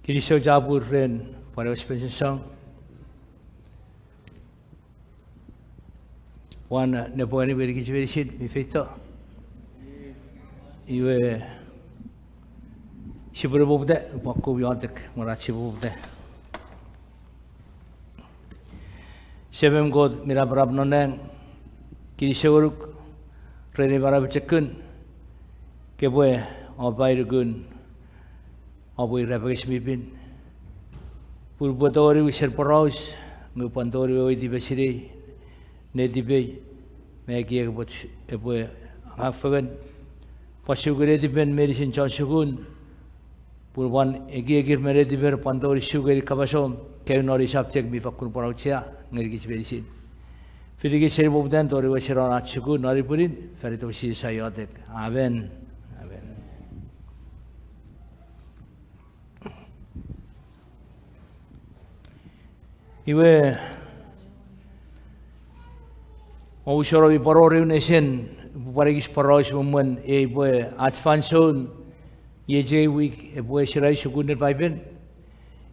Kini so jabur ren pada expansion song. Wana nepo ani beri kiciberi sit mi feito. Iwe siburu bobde makku biantek marachi bobde. Sebem god mira barab noneng kini seuruk rene barab cekun keboe abai rugun abai rapagis mipin purbotori wisher paraus ngupantori oi di besiri ne di be megi ekbot epwe afagan pasugure di ben medicine chansugun purban egi mere di ber pantori sugeri kabasom keunori subject mi fakun paraucia ngeri kiciberisin Fidiki seri bobdan tori wasiran achugu nori purin ferito si sayotek amen amen iwe mau soro bi porori nation buparigis poros mumen iwe advanson yeje week iwe sirai sugun nerpaipen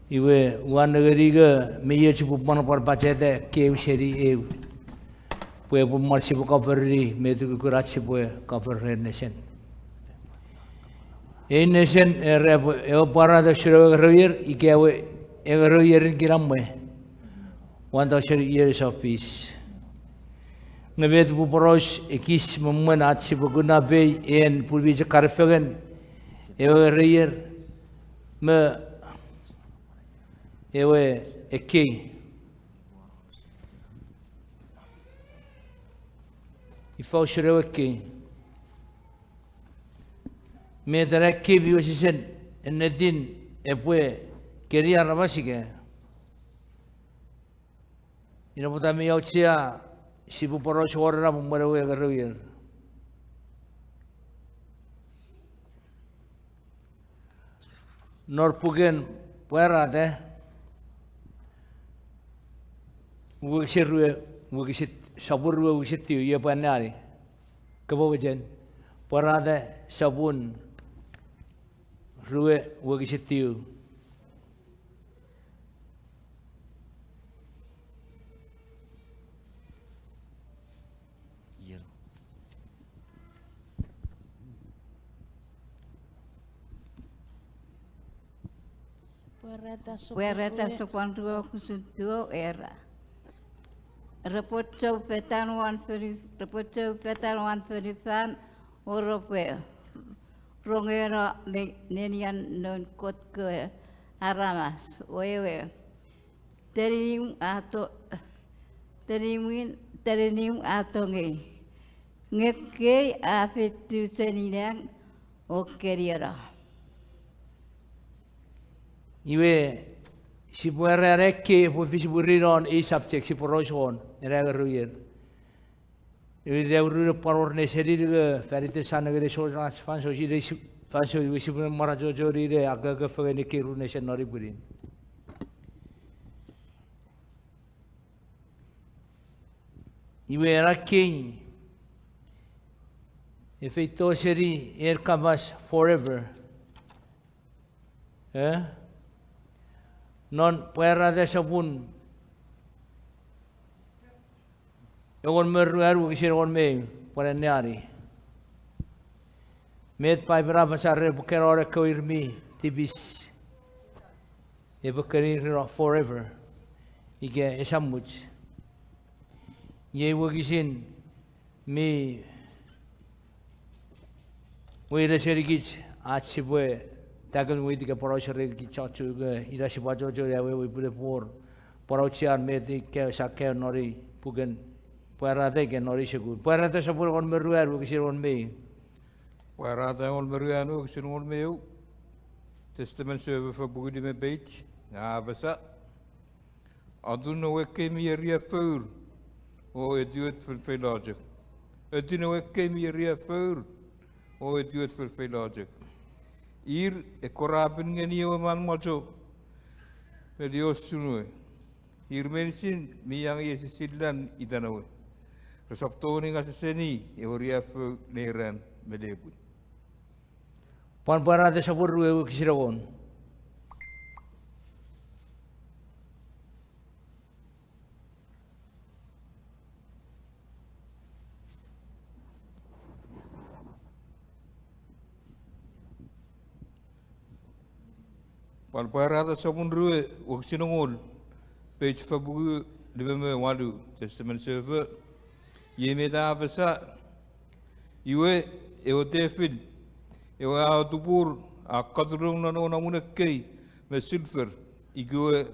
iwe wan negeri ke meyer cipu mana par bacete keu seri Pue marsi bu coverri metu kurachi pue cover nation. Nation para da shiro royer ikewe Ierin Kinamwe 1000 years of peace. Ngebet bu poros ekis memmen atsi bu guna be en pulvi je karfegen royer me ewe eki Ifau shireweki me daraki biwasisen enedin epwe keria rabasike ina potami yauchia sibu poro chora mumrewe garuyer norpugen puerate wukishit sabur wukishit ye panari kabawajen parade sabun ruwe wukishit Wareton sequantuo kusuntuo era. Repocho petan 135 Epwe rongero nenian non kot ke aramas wewe terium ato ngeke afetu senidang okeriera Iwe si puere recche pu fisiburiron e subject si poroson era ruyer. Iwe de rur paror ne serir ferite sanagre so fanso si de fanso wisi mara jojori de aga fagene ke ru ne senori purin. Iwe era king efeito seri erkabas forever. Non puera de sabun. Egon meru kisir egon me para neari. Met pai berapa sare bukan orang kau irmi tibis. E bukan forever. Ike esamuj. Ye wagisin me. Wira serigit atsibwe. Tagal witi ke porau sering kicacu ke ira si bajo jo ya we pule por porau cian meti ke sakke nori pugen puarate ke nori segur puarate sapur on meruar bu kisir on me puarate on meruar no kisir on me testament server for bugudi me beit na basa adun we kemi ria fur o eduet for logic adun we kemi ria fur o eduet for logic Korapen Ngeni o man mojo Pedios sunui mensin miyang yesisidlan itanawe resaptoni ngaseni euriaf neran melebun Pan para de sabur kisiragon Pan parada sabun rue waksinongol page fabugu dibeme wadu testament server yemeda besa iwe eotefin ewe autobur a kadrung na no namuna kei me silver igwe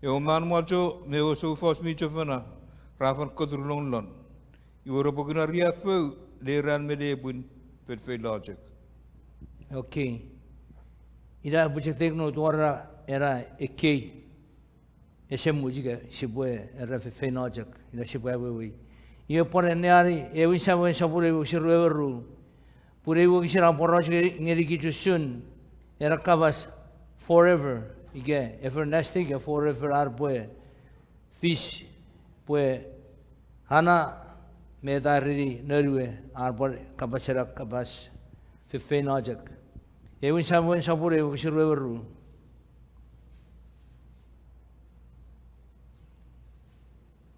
ewe man macho me o so fos mi chofana rafan kadrung lon iwe robogina ria feu leran me debun fet logic. Okay. Ira bucetekno tuara era ekei. Ese música se puede era fenojak. Ira se puede ver. Ia pone neari e wisa wisa pure wisa rueru. Pure wisa raporaj ngeri kichusun. Era kabas forever. Ige everlasting forever arpue. Fiss pue hana medari nerue arpor kabas era kabas fenojak. Ewan sabure wisa rueru.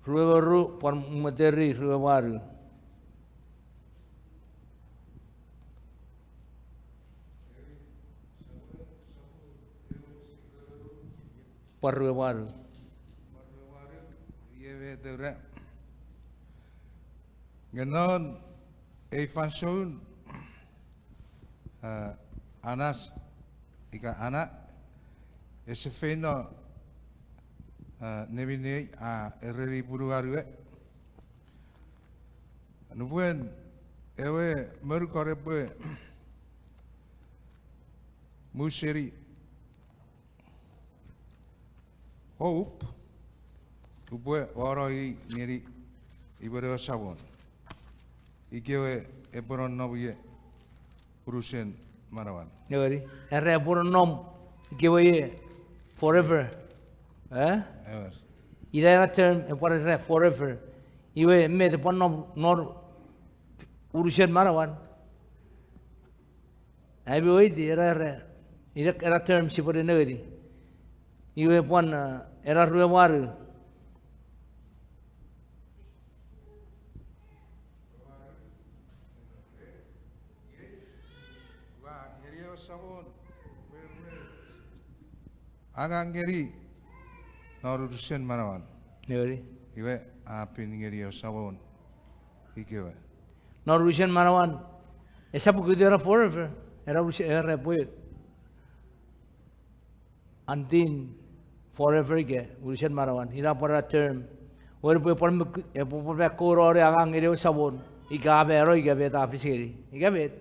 Rueru por materi ruewaru. Por ruewaru. Yewe dere. Genon evangelist anas ika anak esefeno nebine a ereri buruarue nubuen ewe merkorepe museri hope ubue oroi neri ibero sabon ikewe eporon nobuye urusen marawan. Neri, era puro nom giveaway forever. Ever. Ira era term era forever. Iwe me the pon nom nor urusen marawan. Abi oidi era term si pore neri. Iwe pon era ruewaru. Agangeri norusen marawan. Neri. Iwe apin ngeri sabon ikewe. Norusen marawan. Esa porque era forever. Era poet. Antin forever ke urusen marawan. Ira para term. Wer por koro ore agangeri sabon. Ikabe ro ikabe ta fisiri. Ikabe.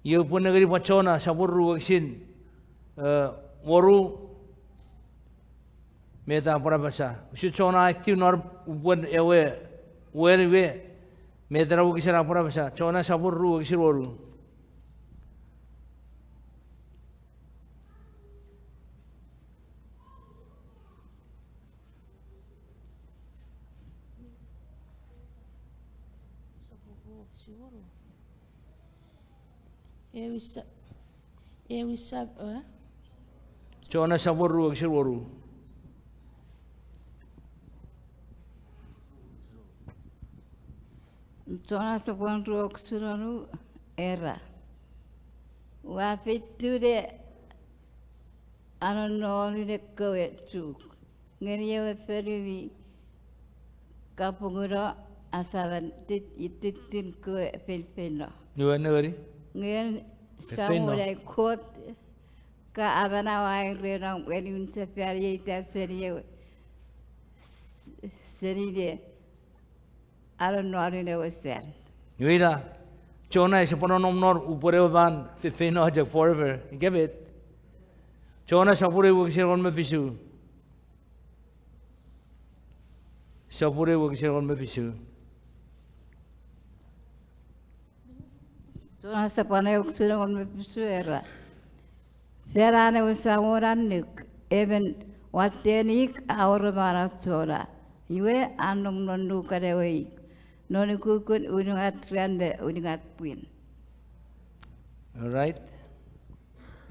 Iyo pun negeri pachona sabur ruwaksin. Waru meta para basa. Usi chona aktif nor uban ewe we meta rawu kisara para basa. Chona sabur ru kisir waru. Ewisa Chona sabur ru kisir waru. Chona sabun rock suranu era. Wafiture anonori de koe tu. Ngeni ewe feriwi kapungura asaban titin koe filfino. Nuwa neri. Ngeni samurai kot ka abana wai rerang weni unse feri ita seri de anonori de waser. Nuira. Chona is upon nom nor upore ban fifino hajak forever. Ikebet. Chona sapure wakisir on me pisu. Sapure wakisir on me pisu. Chona sapane wakisir on me pisu era. Serane usamoran nuk even watenik aur mara chora. Iwe anum nondu karewei. Nonu kukun unungat rianbe unungat puin. All right.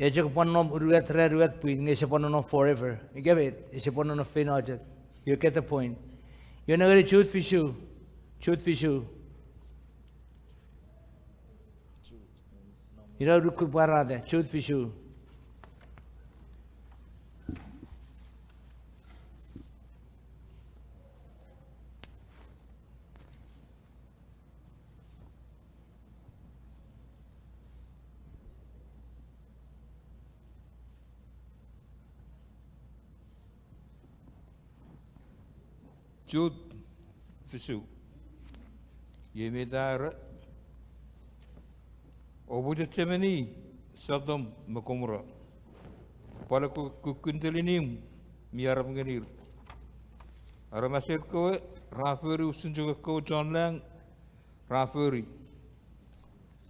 Ejak pon nom ruat puin ngese pon nom forever. Ikebet. Ese pon nom fin hajak. You get the point. You nagari chut fishu. Ira rukku parade chut fishu. Jud Fissu. Ye me dara. Obuja temeni Sodom Makomura. Pala kukundalinim miara pengenir. Aramasir koe raferi usun juga ko John Lang raferi.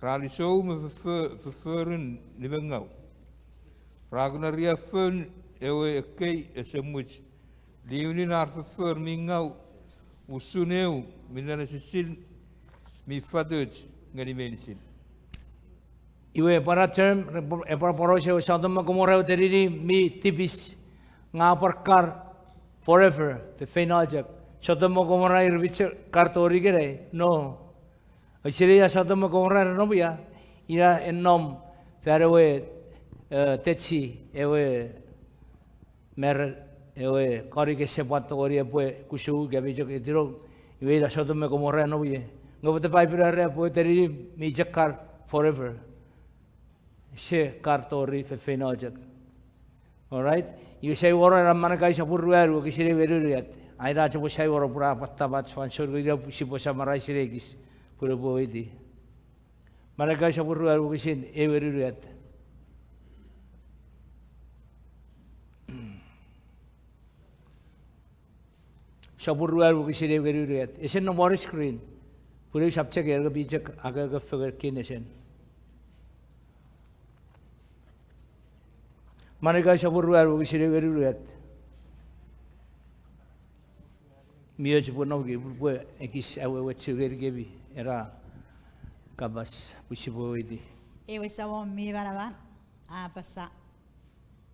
Rali so me verfeuren nimengau. Raguna ria fun ewe kei esemuch. Liuni nar verfeur mingau usuneu minana sisil mi faduj ngani menisin. Iwe para term para poroshe Sodom Gomorrah teriri mi tipis ngaparkar forever the finajak Sodom Gomorrah irviche kartori gere no Asiria Sodom Gomorrah no bia ira enom farewe techi ewe mer ewe kari ke sepat ori Epwe kusu gabi jok itiro iwe Sodom Gomorrah no bia ngobote pai pira Epwe teriri mi jakar forever she kartori fe finajak. All right, you say wara ramana kai sapur ruaru ki sire veruriat ai ra chapo sai wara pura patta bat fan sur gira sipo samarai sire kis pura boidi mana kai sapur ruaru ki sin e veruriat sapur ruaru ki sire veruriat esen no more screen pura sapche ke erga bijak aga ga figure kin esen mana kai sapur ruaru ki sire veruriat Mia cepu nak pergi buat ekis awal cerai gebi era kabas pusi buat ini. Ewe sawo mi baraban apa sa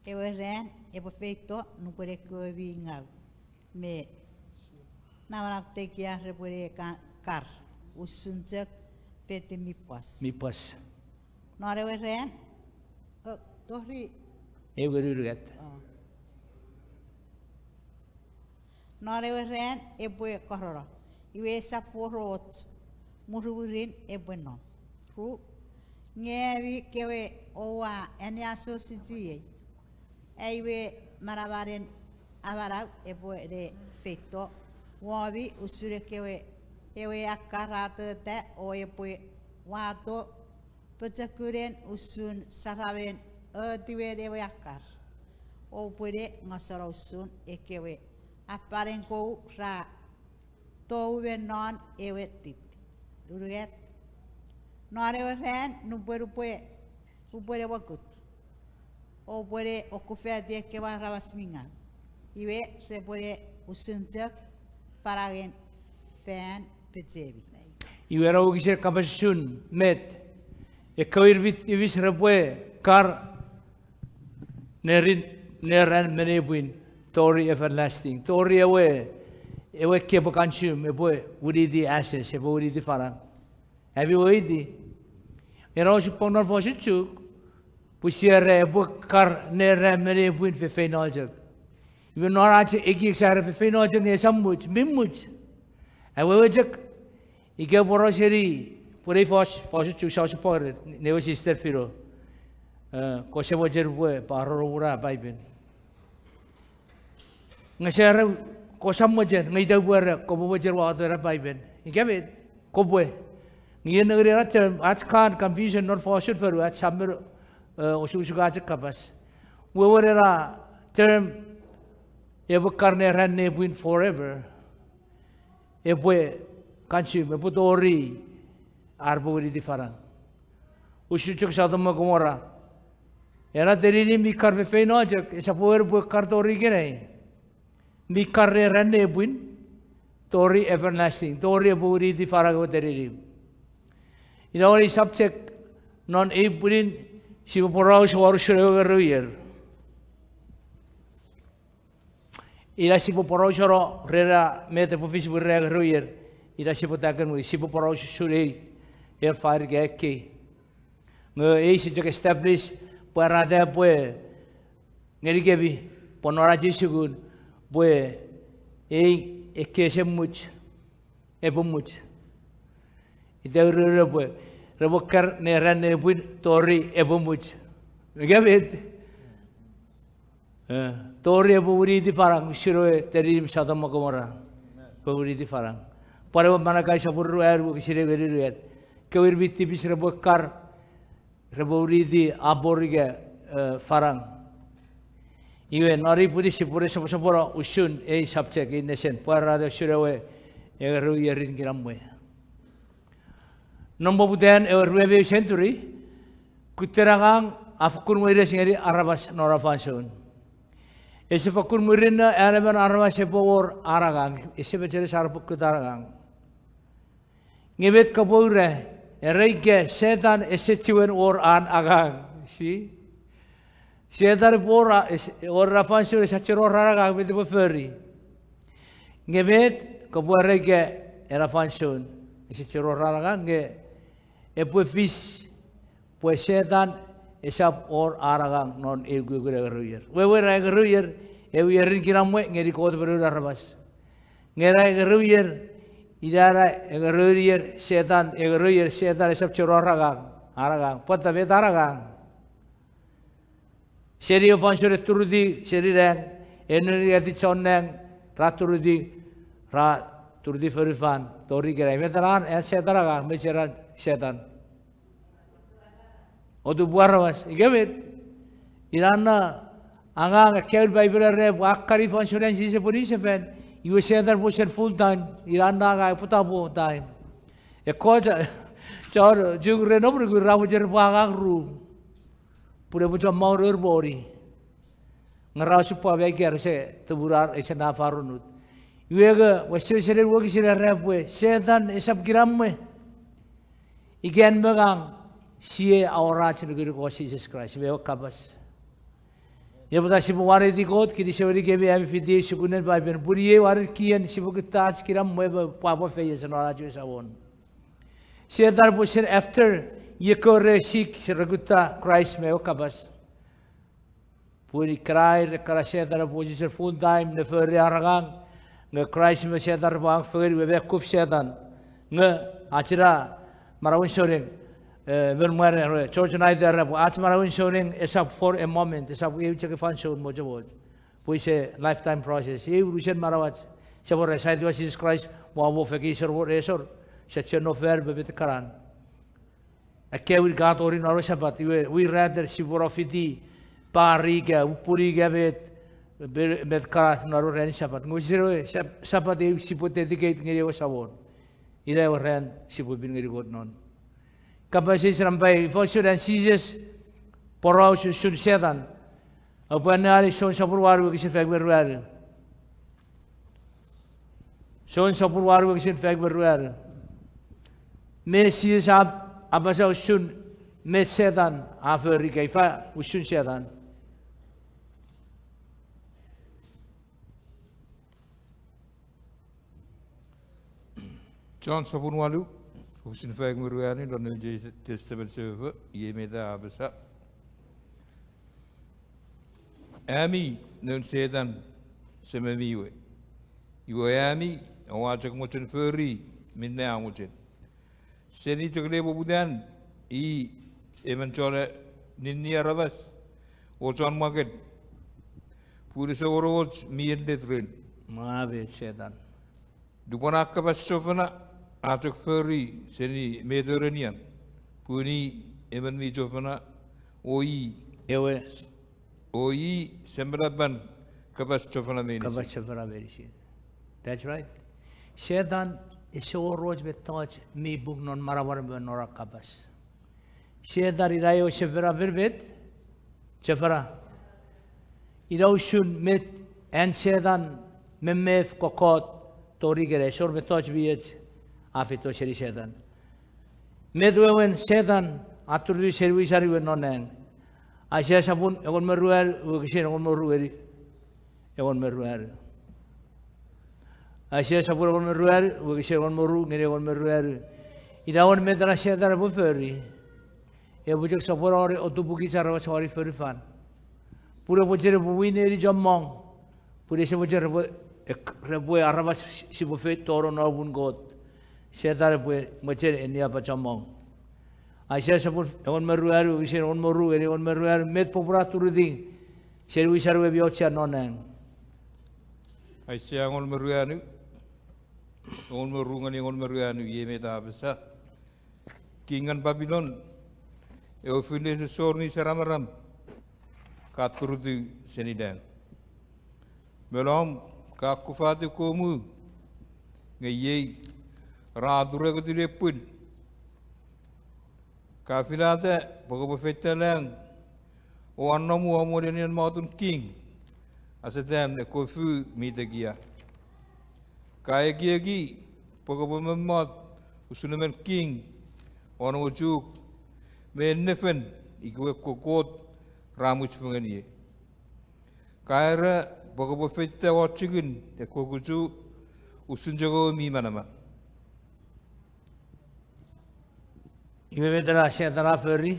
ewe ren ewe feito no pode kobi ngau me na marap tekia repore kar usunjak pete mi pas no ewe ren tohri ewe rugat Nore ren Epwe kororo. Iwe saporot mururin Epwe no. Ru ngewi kewe owa eniaso siji. Ewe marabaren avarau Epwe de feito. Wabi usure kewe ewe akarate te o Epwe wato pecakuren usun sarawen tiwe dewe akar. O puede ngasara usun ekewe. Aparen ko ra to we non ewetit uruget nore ren no puede wakut o puede okufia de que va rabasminga iwe se puede usunjak paragen fan pejebi iwe ra ugisher kabasun met ekawir bit ivis rapwe kar neran menebuin Tori everlasting. Tori ewe kepo consume ewe uri di ashes ewe uri di farang. Have you heard it? Era si ponor fo si chuk. Pusiere ewe kar ne remene ewe fe fenojak. Iwe norache eki sare fe fenojak ne sammuch mimmuch. Ewe jak ike poro seri pure fo si chuk sa si pore ne sister firo. Kosapw jerwe paro ura baiben. Ngasara Kosapw jer ngai tahu buara Kosapw jer waktu era baiben. Ikabet Kosapw. Ngai negeri raja ajkan confusion not for sure for aj sambil usu ajak kapas. Wewe era term ewe karne ranne buin forever. Ewe kanci ewe tori arbo di farang. Usu cuk Sodom Gomorrah. Era teri ni mikar fe feino ajak esapoer bu kartori kene. Mi karre ranne buin tori everlasting tori buri di farago teriri ina ori subject non e buin sibo porau suaru sure yer ila sibo porau soro rera mete po fisi burre yer ila sibo takan mu sibo porau sure air fire ke nge e si jak establish para da pue ngeri gebi ponora jisugun Bue, ekese much, much. Itu rebe, rebokar neran nebun tori much. Megabit. Tori buri di parang siroe teri Sodom Gomorrah. paguri di farang. Para mana kai sapur ruer bu kisire geri ruer. Kewir biti bis rebo kar rebo di aboriga farang. Iwe nari pudi sipure sapura usun subject in nation. Para ada surawe egeru Ierin Kinamwe. Nombor budan ruwe century kuterangang afkur muire singeri arabas norafansun. Ese fakur muirina elemen arabas sepor aragang. Ese becere sarapuk kutarangang. Ngebet kabure erike setan ese ciwen or an agang. Si setan or rafansun ese ciro aragang betu beferi. Ngebet kabure erike erafansun ese ciro aragang nge Epwe Fiss pues setan esap or aragang non egu geruyer. Wewe geruyer Ierin Kinamwe ngeri kod beru arabas. Ngera geruyer idara geruyer setan esap ciro aragang pata bet aragang. Seri fansure turudi seri rang energi ati chonnang raturudi ferifan tori gerai veteran setan aragang meceran setan. Odu buarawas, igebet. Irana angang kewir Bible rep akari fansure Sises polisi fen. You setan pusher full time. Irana anga putapo time. Ekoja chor jugre nomor gu rabu jer pangang ru. Pura puja mau bori. Ngerau supa beker se teburar ese nafarunut. Iwega wasir sere wogi sere repwe setan esap Kinamwe. Igen megang sie aura cenderung ko Jesus Christ beo kabas. Ya betul si buwari di kot kini sewari kebe ami fiti sukunen baben buriye wari kian si bukita Kinamwe papa feye senora juisawon. Setan pusher after yekore sik reguta Christ beo kabas. Puri cry rekara setan pusher full time neferi aragang nge Christ me setan bang feri bebe kup setan nge acira marawin shoring vermare church night there ach marawin shoring esap for a moment esap eu check fan show mojabod puise lifetime process eu rusen marawat sabor resait was Jesus Christ mo feki servo resor sechen fair bebet karan akewir gat ori naro sabat we rather sibor fiti pariga upuriga bet karat naro ren sabat ngusiro sabat eu sipote dikait ngere wasawon ida ren sipobin ngere god non kapasitas rampai fosu dan Sises porau sun setan apa nari son sapur waru kisi fek berwer son sapur waru kisi fek berwer me Sises apa sa sun me setan aferi kaifa usun setan John sapun walu Husin fag muruani dan New Testament server ye meda abasa. Ami nun setan sememiwe. Iwe ami awajak mochen feri minna mochen. Seni cekle bobudan eventually ninni arabas. Ocan market. Puri seorang mien detren. Mabe setan. Dupanak kabas sofana. Atuk feri seni Mediterranean puni eman mi jofana oi sembraban kabas jofana menisi. That's right. Setan iso roj betoj mi bug non marawar benora kabas. Setan irayo sefera berbet sefera. Iraw shun met and setan memef kokot tori gere sor betoj biet. Afito seri setan. Medwewen setan atur di seri wisari wen noneng. Asia sabun egon meruer ukisir egon merueri egon meruer. Asia sabun egon meruer ukisir egon meru ngere egon meruer. Idawan medra setan buferi. E bujek sabun ori otubuki cara sawari ferifan. Pura bujere buwineri jammong. Pura se bujere rebu arabas si bufet toro nabun god. Setan pun macam ini apa camang. Aisyah sebut ewan meruaru, isir ewan meruaru, met popura turudi, servis servis biasa noneng. Aisyah ewan meruaru, on merungan on meruanu yeme ta besa kingan Babylon e o fine se sorni seramaram katurdu senidang melom ka kufatu komu ngei radure ko dile pun ka filate pogo fetelang o annamu amorenian mautun king asetan e kofu mitegia kaya giagi pogo memot usunemen king ono ujuk men nefen igwe kokot ramuch pengani kaya pogo fete watchigin e koguju usunjago mi manama iwe vedra setara ferri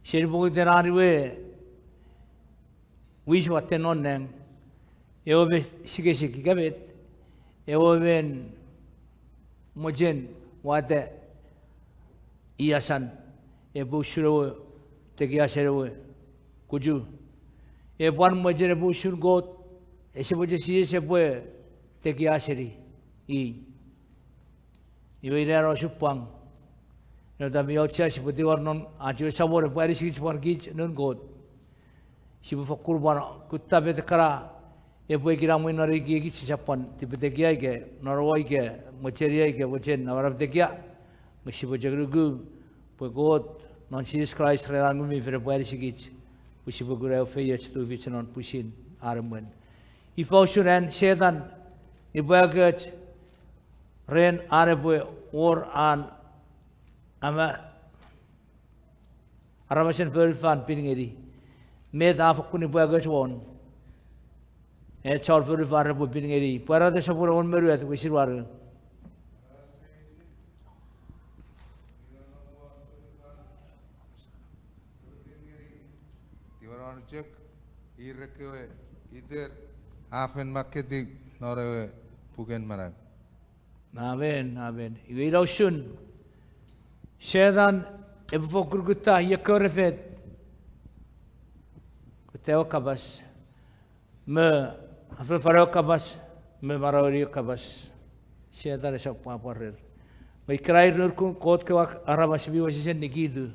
sirbugu terariwe wish watenoneng eobe sikesiki kabet eoben mojen wate iasan ebushuro tegiaserewe kuju eban mojen ebushur got eseboje Sises Epwe tegiaseri I iwe ro supang no dami ocha seperti warnon ajo sabor pari sikit pargij non got sibu fakur ban kutta betkara Epwe kiramu nari ki sisapan tipete kia ke norway ke mocheria ke mochen nawarap tekia sibu jagrugu pegot non Sises Christ rerangu mi fere pari sikit sibu gura feya stu vichnon pusin armen ifausuran setan ibagat ren arepwe or an ama aramasen verifan piningeri med afakuni ibagat won e char verifan repu piningeri para de sapura on meru at wisirwar Tiwaran cek irekewe ider afen maketi norewe pugen marag. amen amen iwirausun setan ebufokur gutta yakorefet kuteo kabas me afel farao kabas me marawri kabas setan esok paparer me krair nurkun kot ke wak arabas bi wasisen nigidu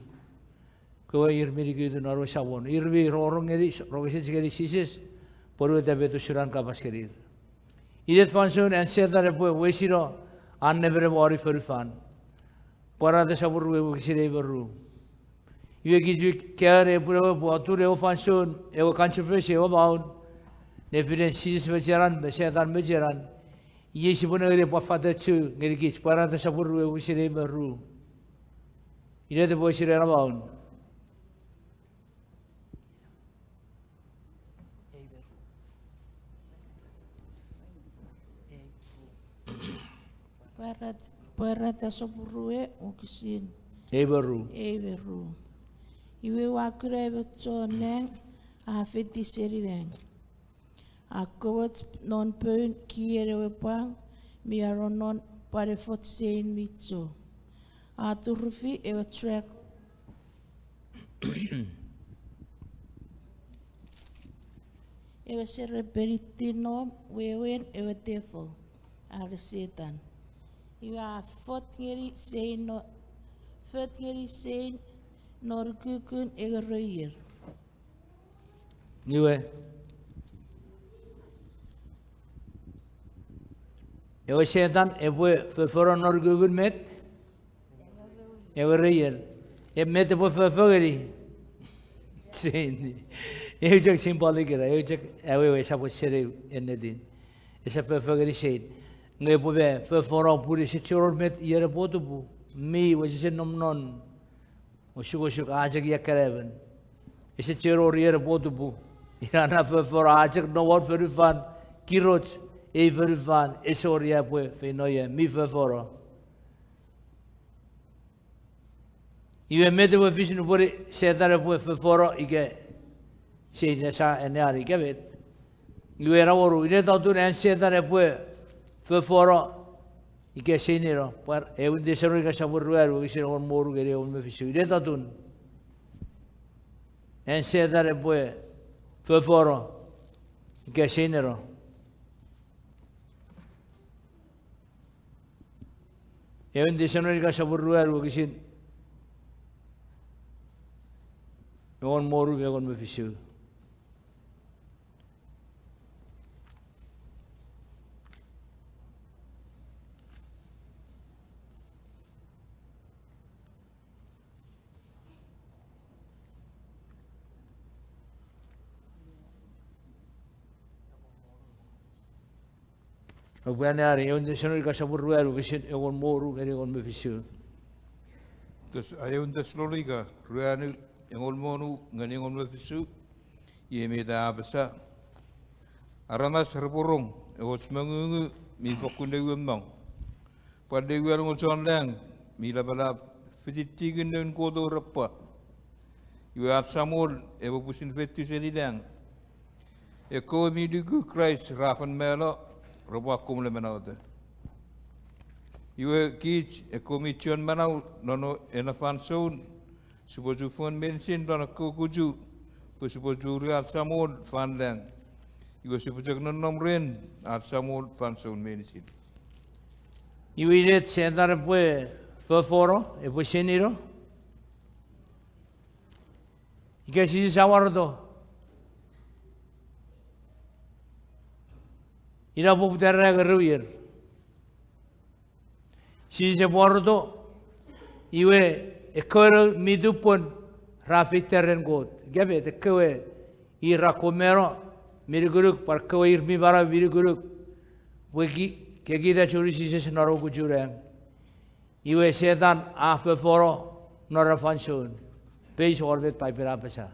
ko irmiri gidu norwe sabon irvi rorong eri rogese sigeri Sises poru tabetu suran kabas kerir idet fansun and setan Epwe wesiro annevere wari ferifan parade saburu wesire beru iwe gizu kare pura buature o fansun e o controversy o baun nefiden Sises bejaran setan bejaran iye sibunere pafada chu ngerigich parade saburu wesire beru idet wesire baun Parat asoburue ukisin. Eberu. Iwe wakure betoneng afeti serireng. Akowat non peun kiere wepang miaronon pare fot sein mitso. Aturufi ewe track. Ewe sereberitino wewen ewe tefo. Are setan. Iwa fotngeri sein norkukun egeroyer. Niwe. Ewe setan Epwe feforo norkukun met egeroyer. Met Epwe fefogeri. Sein. Ewe jak symbolic era. Ewe jak ewe sapo sere enedin. Esa fefogeri sein. Ngai pobe feforo puri se choror met yere botubu mi wajise nomnon oshuk ajak ya Karemen ese choror yere botubu irana feforo ajak no war ferifan kiroch e ferifan esoria pue fenoye mi feforo iwe mete we visnu puri setare pue feforo ige seina sa enari gebet iwe raworu ine tautu en setare pue feforo ike seniro par eun desero ka saburruaru isero on moru gere on me fisu ide tatun en sedare pue feforo ike seniro Ewan desanori Kosapw ruaru kisin. Ewan moru ewan mefisu. Bukan hari ewan desanori Kosapw ruaru kisin ewan moru ewan mefisu. Tas ayun tas loliga ruanu engol monu ngani engol mefisu ye me da basa aramas reporong egot mangungu mi fokunde wemang pada wer ngol sondang mi labala fititigin den kodo rapa yu samol e busin fetu selidang e ko mi dugu Christ rafan melo robo akum le menaude Iwe kits e komision manau nono enafan soun supoju fon mensin dona kukuju supoju riat samol fanlang iwe supoju nonom ren at samol fan soun mensin Iwe iret sentar Epwe feforo Epwe seniro. Ike Sises awardo. Ina puputera geruir. Sises bordo iwe ekor midupon rafiteren god. Gabe te kewe ira komero miriguruk par kewe irmi bara miriguruk. Wegi kegida churi Sises naro kujurang. Iwe setan afe foro nora fansun. Peis orbit pai perapasa.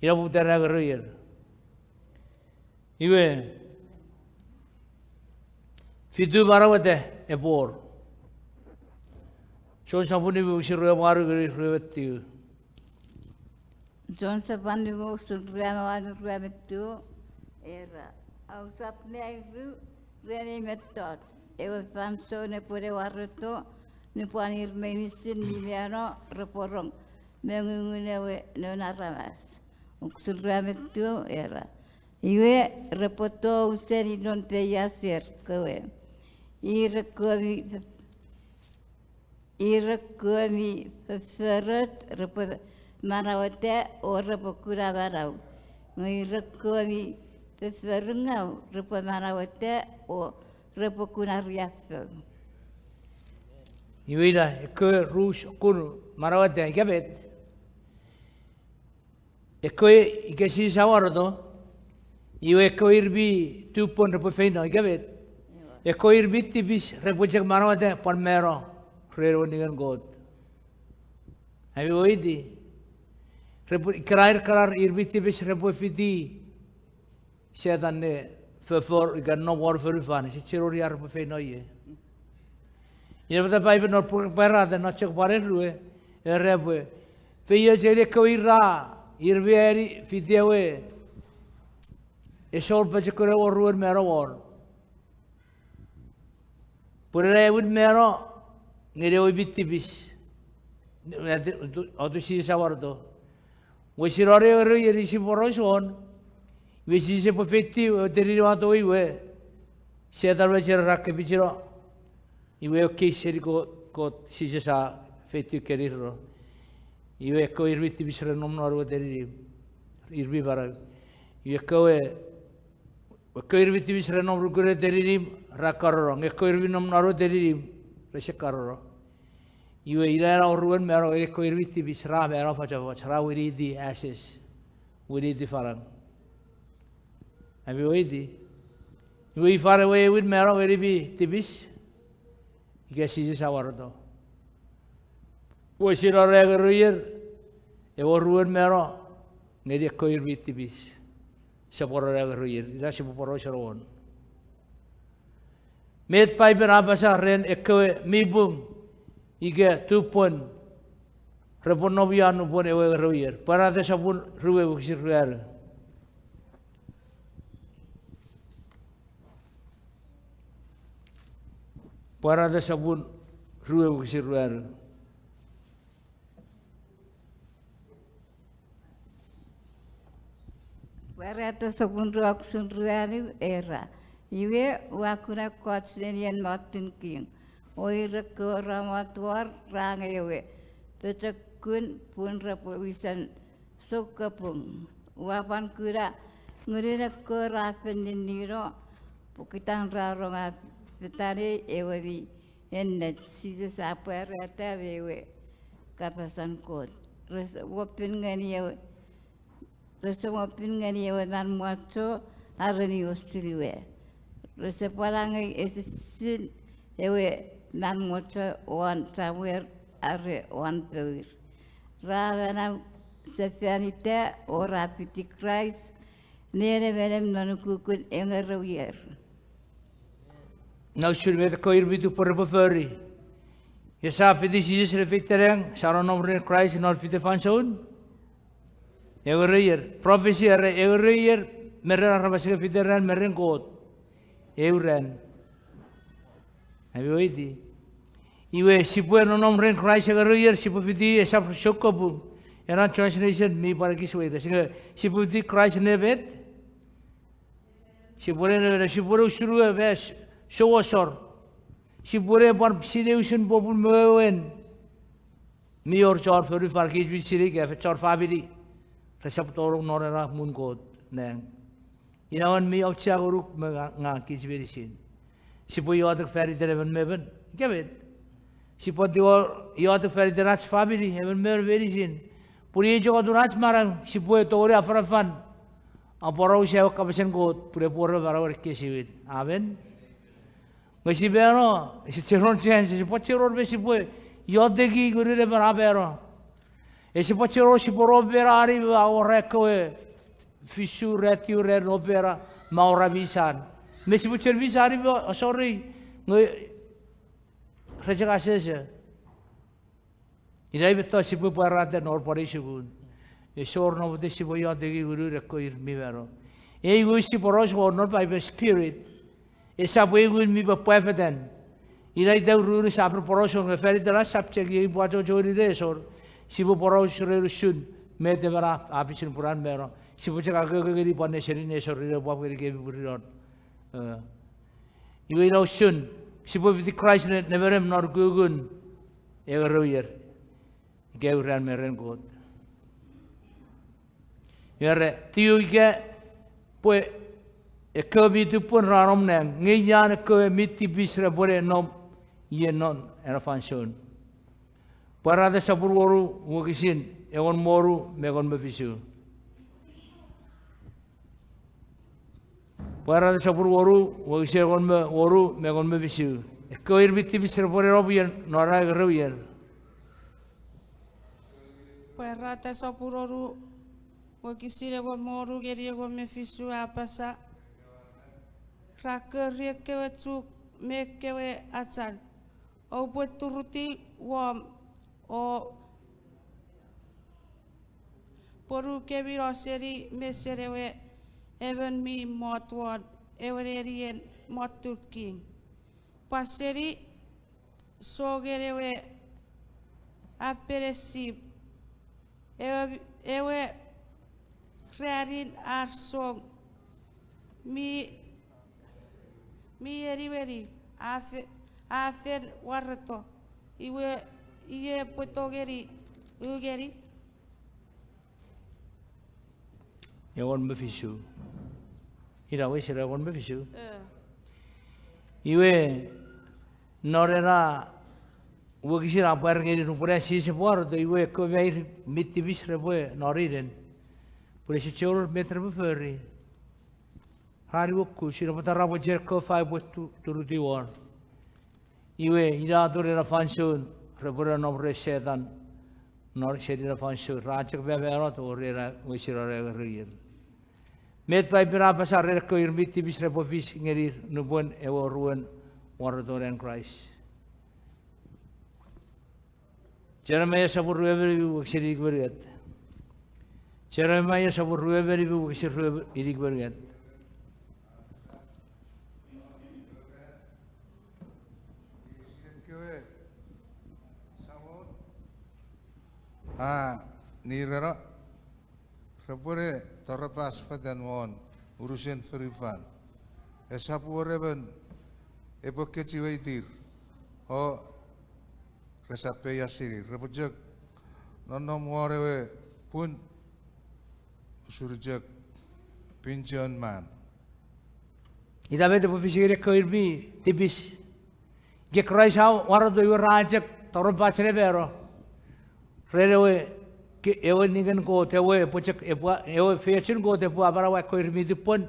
Ina putera geruir. Iwe fitu barawate Epor. John sapuni busiru maru geri ruwetiu. John sapani busiru maru ruwetiu. Era. Au sapne airu rene metot. Ewe panso ne pure waruto ne puanir menisin mimiano reporong. Mengungune we nonaramas. Busiru ruwetiu era. Iwe repoto useri non peyasir kewe. Ira kami feferat repo marawate ora pokura barau. Ira kami feferungau repo marawate o repo kunariafu. Iwira ke rus kun marawate gabet. Eke ike Sises awardo. Iwe ko irbi tupon repo feino gabet. Eko irbiti bis repojak marawate palmero rero dengan god. Abi oidi. Repo kerar irbiti bis repo fiti. Setan ne fefor ikan no war ferifan. Si cerori ar repo feino ye. Ina bata pai no perada no cek pare lue. Repo. Feia jere ko ira irbieri fitiawe. Esol pajekore war mero war. Pura would mero, Nero bitibis. Auto Sises awardo. We si rore risi poroson. We si se pofetti derivato iwe. Setar we rakke biciro. Iwe ok serico kot Sises a fetti keriro. Iwe ko irbiti bisre nomnoro deri irbi bara. Iwe ko irbiti bisre nomro gure deri rakaroro, ngeko irbi nom naro deririm, resekaroro. Iwe ira oruen mero ngeko irbi tibis ra mero faca wiridi ashes, wiridi farang. Abi wiridi, iwe ifare we wid mero wiridi tibis, ike Sises awardo. Iwe siro regeruir, ewo ruen mero ngeko irbi tibis, seporo regeruir, ira seporo seron. Met pai berabasa ren ekwe mibum ige tupon repon novianu pon ewe ruir para te sabun ruwe buksir ruer para te sabun ruwe buksir ruer Wareton sabun ruwe buksir ruer era. Iwe wakuna kot senian matun king. Oira ko ramatuar rangayawe. Petakun pun rapawisan sokapung. Wapan kura ngurina ko rapen niro. Pukitan raronga petani ewewi. Ennet Sises Epwe rata wewe. Kapasan kot. Rasa wapin ngani yawe. Rasa wapin ngani yawe man muacho arani ostiliwe. Rasa palangai esesin ewe man muacho wan sawer are wan pewir. Ravana sefianite ora piti Christ nere venem nanukukun engarawir. Nou zullen we de koeien bieden voor de bevoering. Je zou voor die Sises reflecteren, zou dan over Christ en over de van zo'n. Eeuwerier, profetie, eeuwerier, meren rabasje reflecteren, meren God. Eeuwren. En wie weet die? Iwe, si puede no nombre Christ eeuwerier, si puede die, esap shokobu. En dan translation, mi para que se vea. Si puede die Christ nebet. Si puede usuru ves. Showasor, si pure par sideusun popul mewen, mior chor feri farkis bisiri ke chor fabiri, resep torong norera munkot neng. Inawan mi opsia guru nga kisberisin. Si pu yodak feri tereven meben, kebet. Si pu yodak feri terats fabiri, even mer verisin. Puri jo durats marang, si pu tore afrafan. Aporo usia kapasen kot, pure pura barawar kesibit. Amen. Masih bero, isi cerron chance, isi poceror besi pue, yodegi guru le berabero. Isi poceror si poro berari aureke, fisu retiu re opera maura bisan. Mesi pocer bisari sorry, ngai kerja sese. Ini betul si pue parate nor parisugun. Esor no betul si pue yodegi guru re koir mi bero. Guru si poros nor by spirit. Esa buegun mi bapefeten. Irai dau ruru sapro poroso ngeferi dela sapche gi buajo jori resor. Sibu poroso rerusun mete bara apisin puran bero. Sibu ceka gegi pone serin esor re bab gegi ge burirot. Iwe no sun. Sibu viti Christ neverem nor gugun. Egeroyer. Geuran meren god. Yare tiu ge pue Ekobi tu pun rarom neng, ngiyan ekobi miti bisra bore nom ye non erafanson. Parada sabur waru wakisin, egon moru megon befisu. Parada sabur waru wakisin egon waru megon befisu. Ekobi miti bisra bore robian nora robian. Parada sabur waru wakisin egon moru geri egon befisu apasa. Raker kewe cuk me kewe acal. O buat turuti wam o poru kebi roseri me serewe even mi motwan ewerien motut king. Paseri sogerewe aperesip ewe rearin arsong mi eriveri afer warto iwe potogeri ugeri Egon befisu. Ira wes egon befisu. Iwe norera wakisi rapar ngeri nupura sisi por do iwe ko veir miti bisre boe noriden. Pure si chor meter beferi. Hari waktu sih dapat rapat jerko fai buat turuti war. Iwe ida tu rela fansun, repura nomor setan, nor sedi rela fansun. Racak beberapa tu rela wisira rela riel. Met pai berapa sar rela koir miti bis repofis ngerir nubuan ewo ruan Wareton Christ. Jeremiah sabur rueberi waksiri ikberiat. Jeremiah sabur rueberi waksiri ikberiat. Ni rera repure tarapas fadan won urusan frifan esapu reben epokeci waitir o resape yasiri rebujek nonom warewe pun surjek pinjon man. Ida bete po fisigere ko irbi tibis. Ge Christ how warado yu rajak toron pasre bero. Rerewe ke ewe nigan ko tewe pocek ewe fiachin ko te po abara wa ko irbi dipon.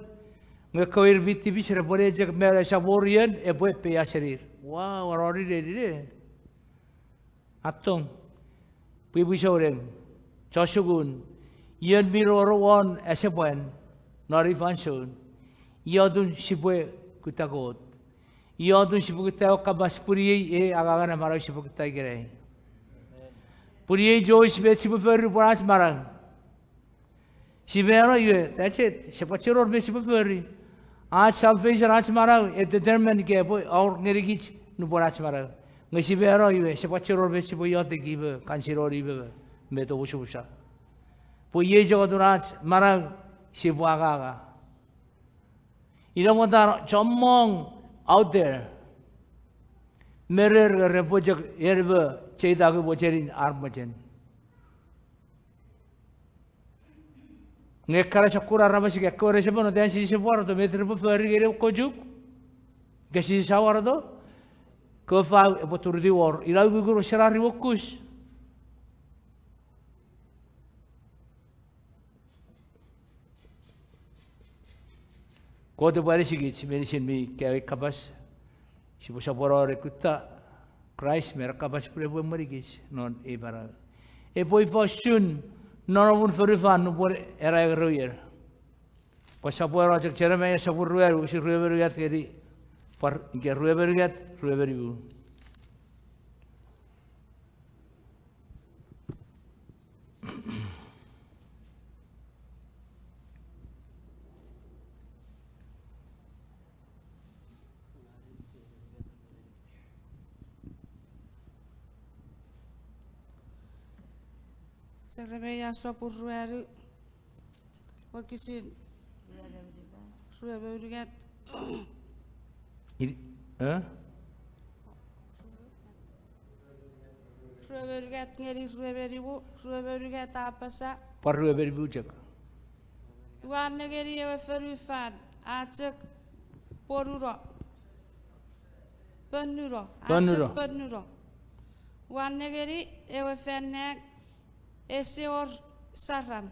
Nge ko irbi tibis repore jak mera saborian ewe pe yasirir. Wow, warori de. Atong pibu soreng Joshua Ian mirror one as a point, nor if answered. Iadun Shibwe Kutagot. Iadun Shibukta Kabas Puri, Agana Mara Shibukta. Puri Joyce Betsibuferi Branch Marang. Shibera, that's it. Sepachur Betsibuferi. Art salvation Ranch Marang, a determined gap or Nerigich Nuborach Marang. Nishibera, Sepachur Betsibu, the giver, Kansiro River, Metobusha. Puyejo Durach, Marang, Shibuaga. You don't want that Chomong out there. Mirror Repojak Yerba, Chedago Bocherin Armagen. Nekarachakura Ramasika Koresabon, then she's a word of the Metro Ferry Kojuk. Gashi Sawardo. Kofa Poturi or Ilagu Sharari Wokush. Go to Barishigich, mention me, carry Kabas. She was a Bora Recuta, Christ, Merakabas, Prevo Marigis, non Ebara. A boy for soon, none of for fun, no more era royer. Kosapw, Jeremiah, Sapur, which is river yet, for get river yet, river you. Jeremiah Sapur, what is it? River yet. Ruebergat Ngeni Ruebergat Apasa. Par Rueberbuchak. One Negeri very fat, Atzak Poruro. Bernuro. One Negeri ever Fennek Esior Saram.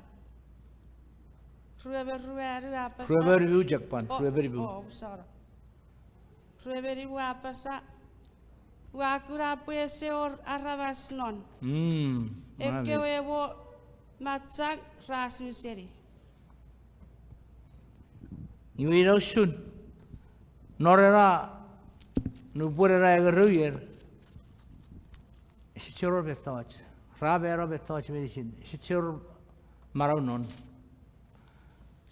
Rueberbujak pan, Rueberbu. Oh, sorry. Rueberibu Apasa. Wakura Puesior Arabas non. Ekewewo Matsak Rasmuseri. You know soon. Norera Nuburera Ruyer. It's a churro of thoughts. Rabber of thoughts medicine. It's a churro Maranon.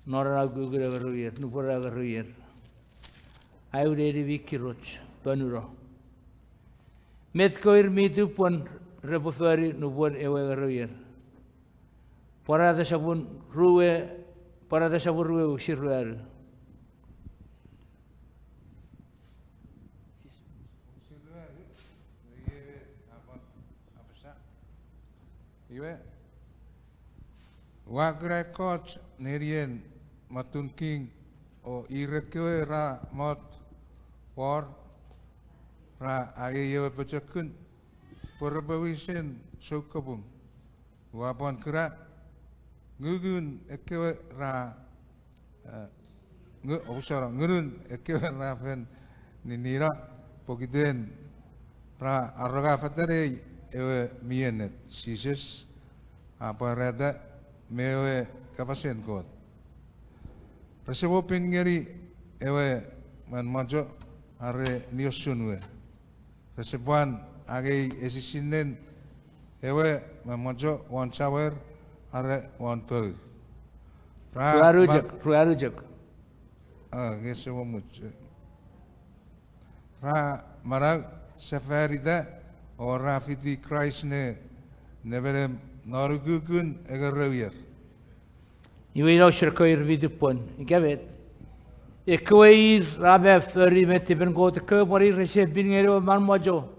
Norera Google Ruyer, Nubura Ruyer. I would read Vicky Roach, Banuro. Metkoir me to pon repoferi nubun ewe ruyer. Parada sabun rue shirruer. Iwe Wagre coach Nerien Matun King o Irekwe ra mot war ra ayewe pecekun perbawisen sokabung wapon kera ngugun ekewe ra ngurun ekewe ra fen ninira pokiden ra arroga fatare ewe mienet Sises apa rada mewe kapasen kot resepopin ngeri ewe man majo are niosunwe resepuan age esisinen ewe man majo one shower are one per Ruarujak. Gesewo much ra marag safarida or rafiti Christ ne neverem norugugun egaroyer. You know, Shirkoir Vidupon, Gavet. A quair, Rabbi, Ferry, Metibin, go to Kerbury, receive being a man mojo.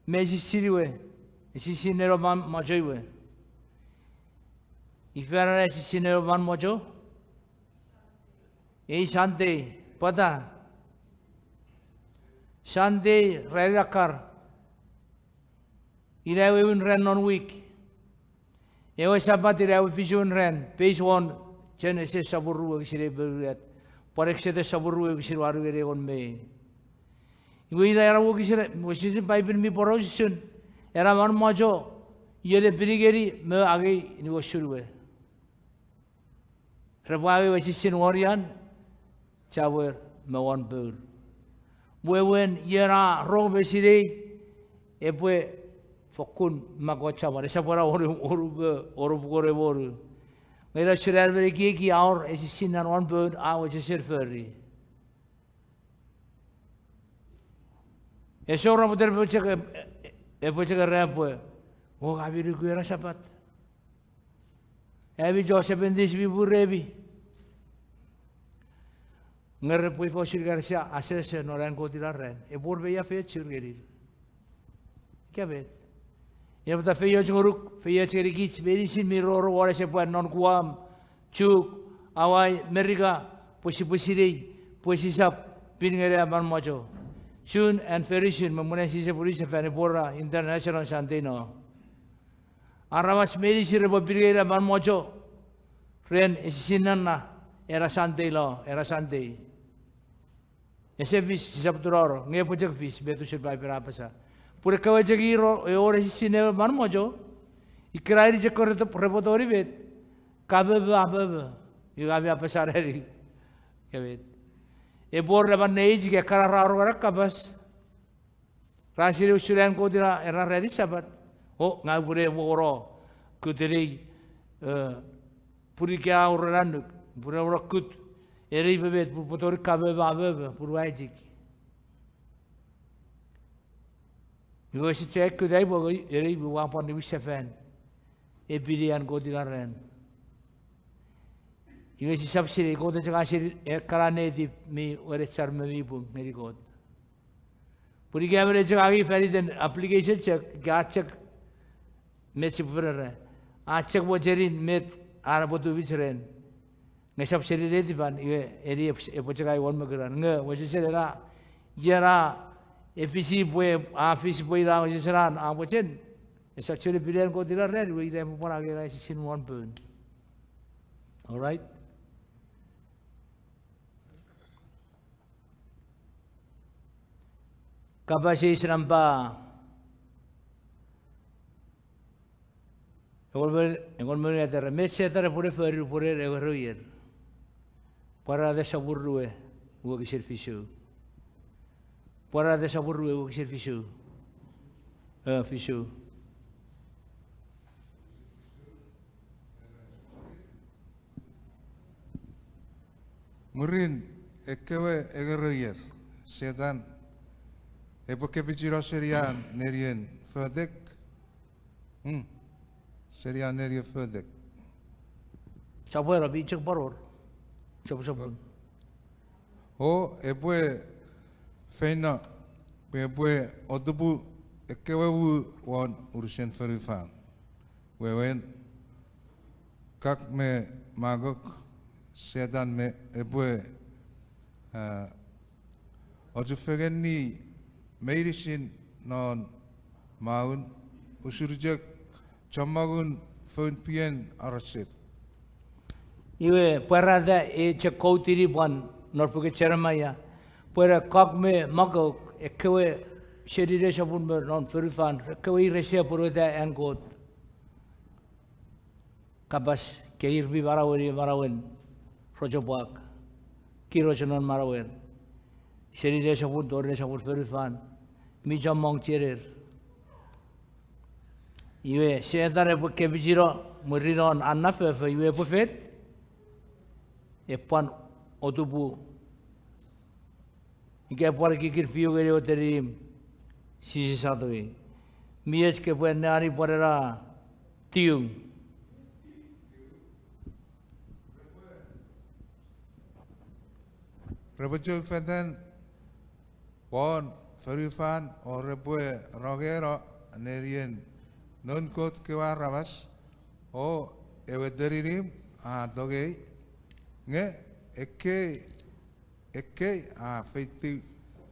Mesi siriwe, sisinero man mojoiwe. Ifera sisinero man mojo. Ei Sunday, pada. Sunday rerakar. Irawe un ren non week. Ewe sabat irawe vision ren. Page 1, Genesis saburu kisire beruat. Pareksete saburu kisire waru gere on me. Iwe ira wo kisire, kisire Bible mi porosison. Era man mojo. Yere pirigeri me age ni woshurwe. Rebawe wasisin warian. Chawer me wan bur. Wewen yera rong besire. Epwe Fokun magocha mare sapora oru gore boru. Mera shirar bere ki aur esi sinan one bird aur jesir ferry. Esora muter pochek pochek rapwe. O gabiru kuera sapat. Ebi Joseph endis bi burebi. Ngere poi foshir garcia asese noran kotilar ren. E borbe ya fe chirgeri. Kya Ia bata feio jenguruk, feio cerikit, berisin miroro wala sepuan non kuam, cuk, awai, Amerika, pusi dei, pusi sap, pinggere aban mojo. Soon and very soon, memunai sisa polisi fanipora international santino. Arawas medisi rebo pinggere aban mojo. Friend, esisinana, era sante lo, era sante. Ese vis sisa turoro, nge pojak vis, betu survive berapa sa. Pura kawai jagiro, ora sisine man mojo. Ikirairi jekor itu repotori bet. Kabe. Yugabi apa sarari. Kabet. Ebor leban neiji ke karararo karak kabas. Rasiri usulan ko dira era ready sabat. Oh ngabure woro. Kudiri puri kya uranuk. Pura rakut. Eri bebet putori kabe purwaijik. Ibu si cek kedai bawa eri bawa pon di wisafan, epilian kau dilaran. Ibu si sab siri kau tu cakap siri kerana di mi orang charme mi pun meri kau. Puri kaya mereka cakap lagi ferry dan application cek, kaya cek met sebenarnya, cek wajarin met anak botu wicaran. Ngai sab siri di pan, ibu eri epo cakap iwan magaran, ngai wajib siri lah, jera Fiss boy, Fiss boy lang sisaran, apa cen? Esok curi pilihan kau tidak red, we dah pun lagi lagi sisin one burn. Alright. Kapasi senampa. Engkau melihat remit setara pura regoyer. Para ada sabur ruwe, gua kisir Fissu. Para ada sabur ruwe kisir Fissu. Fissu. Murin ekewe egeroyer sedan epoke bichiro serian nerien födek serian nerien födek Siapa yang bincang paror? Siapa? o epwe feina epwe otubu ekewe wu wan urusan ferifan wewen kak me magok sedan me epwe oju fegen ni meirisin non maun usurjek chamagun phone pien arasit Iwe parada cek kau tiri buan norpuke ceramaya. Para kak me magok ekewe sedire sabun ber non ferifan ekewe resia purada angkot kabas keir bi barawen Rojobak, Kirojanon Marawen, Sedide Sabut, Dorne Sabut Ferifan, Mijam Mong Cherer. Iwe, Seatare Kebijiro, Murinon, Anafe, Iwe Buffet, Epan Otubu. Ike por kikir fiugere oterim, Sises Satoi. Mies que pueden nari porera tiung. Rebecca Fenton, one Ferufan o Epwe Rogero Nerien non kot kewa rabas o ewe deririm a dogei nge eke a feiti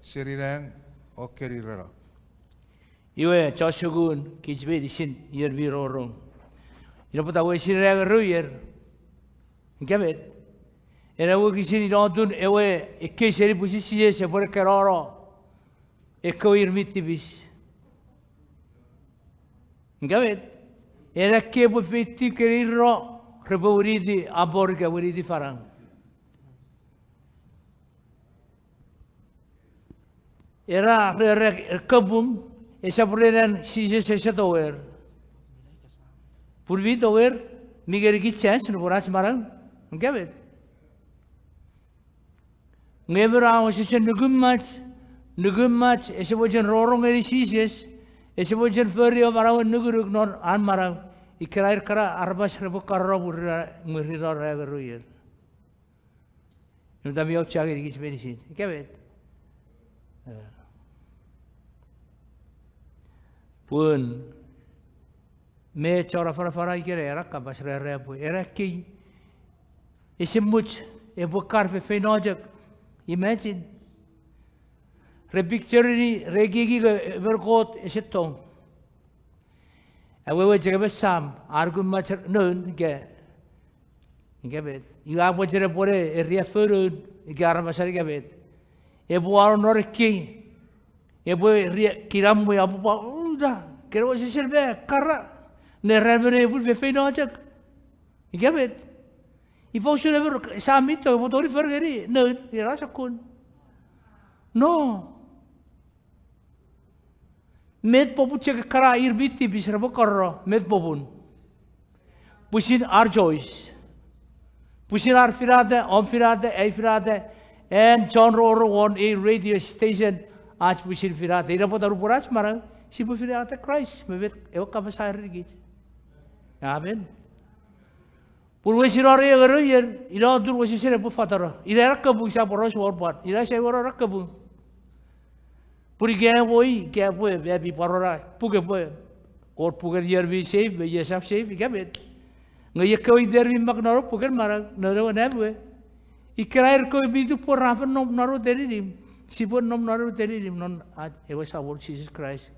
serirang o kerirero. Iwe Joshua kijbe disin yer birorong. Ina pata we sirang ruyer. Ngabet. Era we kisin idon ewe eke seri pusi Sises se por keroro. Eko irmitibis. Ngabet. Era ke bu feiti keriro reboridi aborga weridi farang. Era kabung esa pureran Sises esa tower. Purvi tower migeri ki chance no boras marang. Ngabet. Ngebra o se nugum match esa bojen rorong eri Sises esa bojen ferio marang nuguruk non an marang ikrair kara arbas rebu karro burra ngiriro ragaruyer. Nunda mi ochagi ki medicine. Ngabet. Pun me cara fara ikere era kabas rebu era ki isemuch e bokar fe fenojak. Imagine repicture regigi vergot esetong awewe jagabe sam argum mach non ge bet iga bojere pore area furun igara masari ge bet e buaro norki e bo kiramu ya bu uda kero seselbe kara ne revere bu fe fenojak ge bet I faut lever samito motori fergeri no ira sakun no met popu cek kara irbiti bisrabo korro met popun pusin arjois pusin ar firade om firade ei firade and John Roro on a radio station आज pusin firade ira potaru puras marang si pu firade Christ mebet eu kapasar rigit amen Purwe sirare yer ira dur wasi sire bu fatara ira rakbu sa poros warpat ira sai wara rakbu puri ge woi ke boe be parora puge boe or puger yer bi safe be yes up safe gabet ngaye koi der bi magnaro puger mara naro nabwe ikrair koi bi du por rafa nom naro deririm sipon nom naro deririm non ewa sa word Jesus Christ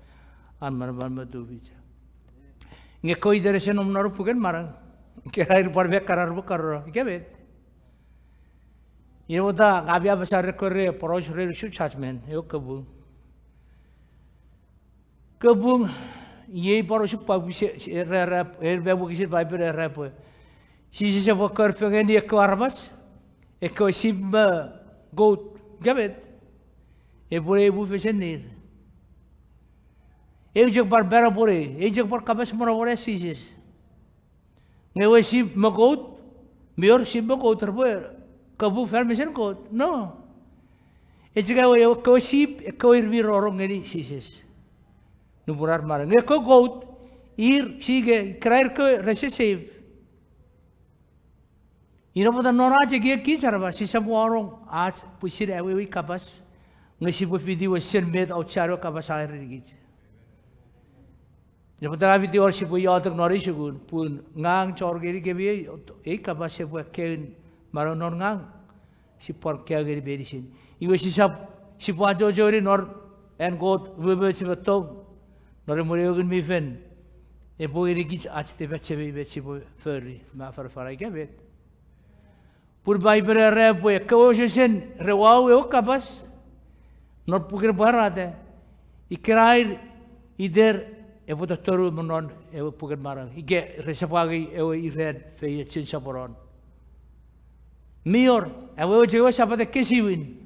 an marban madu bicha nge koi der se nom naro puger mara Kirair parbe karar bu karro, ikabet. Ini udah ngabia besar rekorre poros resu chasmen, yo kebung. Kebung, ye poros pabise rap, bebu kisir paper rap. Sisi se bokar pengen dia kewarmas, eko simba goat, ikabet. Ebore ebu fesenir. Ejek par bera bore, ejek par kabas mora bore Sises. Ngewe si magot, biar si magot terbuat kabu farmation kot, no. Ejika we kau si kau irbi rorong Ngeni Sises, nuburar marang. Nge kau goat, sige krair kau recessive. Ina pada nora je kia kisar ba, si semua orang आज pusir ewe kapas, ngesi bu video sen med au charo kapas air rigit. Jab tara video or si bu yadak nori shugun pun ngang chor geri kebi ek kapas se bu ken maron nor ngang si por kya geri berisin. Iwe si sab si bu ajo jori nor and god webe si beto nor moriogun mi fen e bu rigit आज te bechebe be si bu ferri ma farfarai kebet. Pur bai bere repo kau sen rewau e kapas nor pukir barate ikrair ider Evo doktoru menon evo puket marang. Ige resepagi evo iren feye chin saporon. Mior evo jewa sapate kesiwin.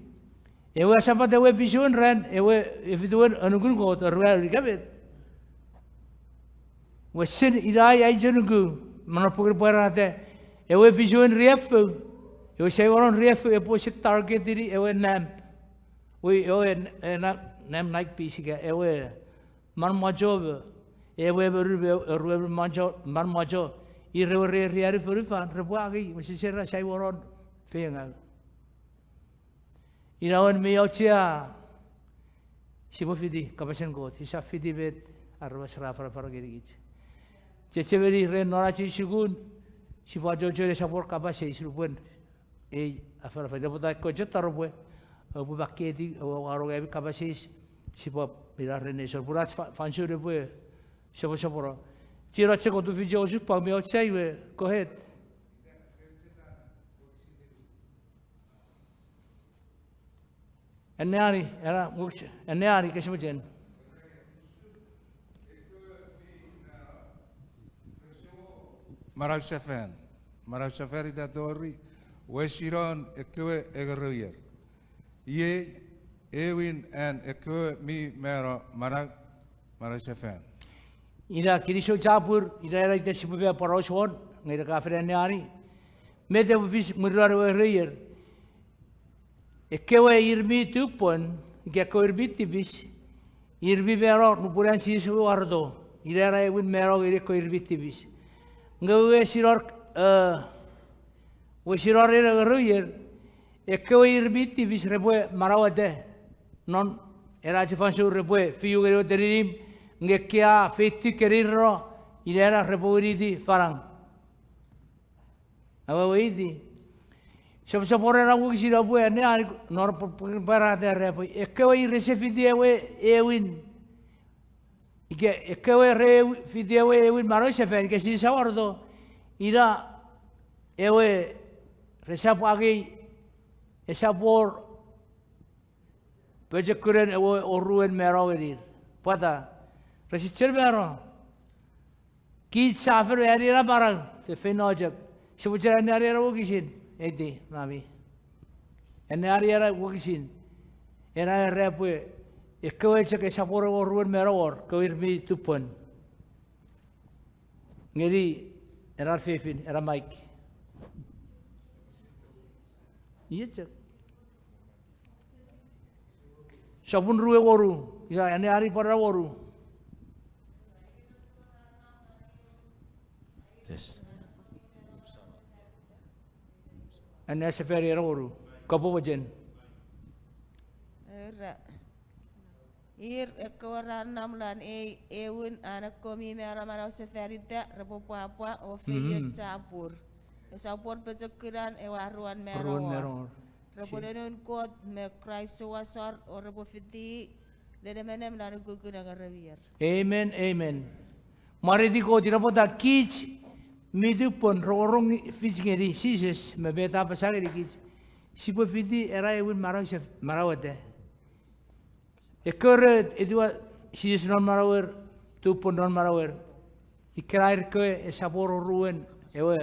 Evo sapate evo bisuan ren evo eviduan anugun got arwa rigabet. Wesin irai ai jenugu menon puket barate evo bisuan riafu. Evo sewaron riafu evo sit target diri evo nam. We evo nam naik pisiga evo man majo ewe beru majo man majo irre riari furifan rebuagi masisera sai woron fenga irawan mi ochia siapa fidi kapasen kot, hisap fidi bet arwah serapar gigi. Ceceberi ren noraci sigun, siapa jojo sapor kapase isrupun, afar dapat kojot taruh abu baketi, warung ebi kapase siapa bila ren esor purat fansur ebu, siapa sapor. Cira cekot tu video usuk pami outside we, go ahead. Enari, era mukse, enari kesem jen. Marau sefer ida dori, wesiron ekwe egeruyer. Ye, Ewin en ekwe mi mero marau sefer. Ira kirisho capur, ira era ite sibupe paroshon, ngira kafir enari. Mete bufis murrar egeruyer. Ekwe irmi tupon, ekwe irbi tibis, irbi mero nupuran sisu ardo. Ira era Ewin mero ekwe irbi tibis. Ngawe siror era geruyer ekwe irbiti bis repue marawate non era cefansu repue fiu gero teririm ngekia feti kerirro ilera repuiriti farang awa weiti sapore ra wuki sira pue ne ari nor parate repue ekwe iresefiti ewin ekwe re video ewin maro sefer ke si sawardo ira ewe resapu agi esapor pejekuren ewe oruen mero edir pata resicer mero ki safer erira barang se fenojak se bucara ne era wokisin edi mami ene era wokisin era repue ekwe cek sapor oruen mero or kawir mi tupon ngeri era fefin era Mike iya cek sabun ruwe woru ya ane hari pada woru Yes. ane seferi era woru kapo wajen Ir ekoran namlan ewin anak komi mera mana seferita repo papa o feyet capur. Sapor pecekuran ewaruan mero. Repo denon kot me Christ wasar o repo fiti dede menem lalu guguna garawier. Amen, amen. Mari di ko di rapo da kich midupon rorong fizingeri Sises me beta pasageri kich. Sipo fiti era ewin marawate. Ekor edua Sises non marawer tupon non marawer. Ikrair ke esapor oruen ewe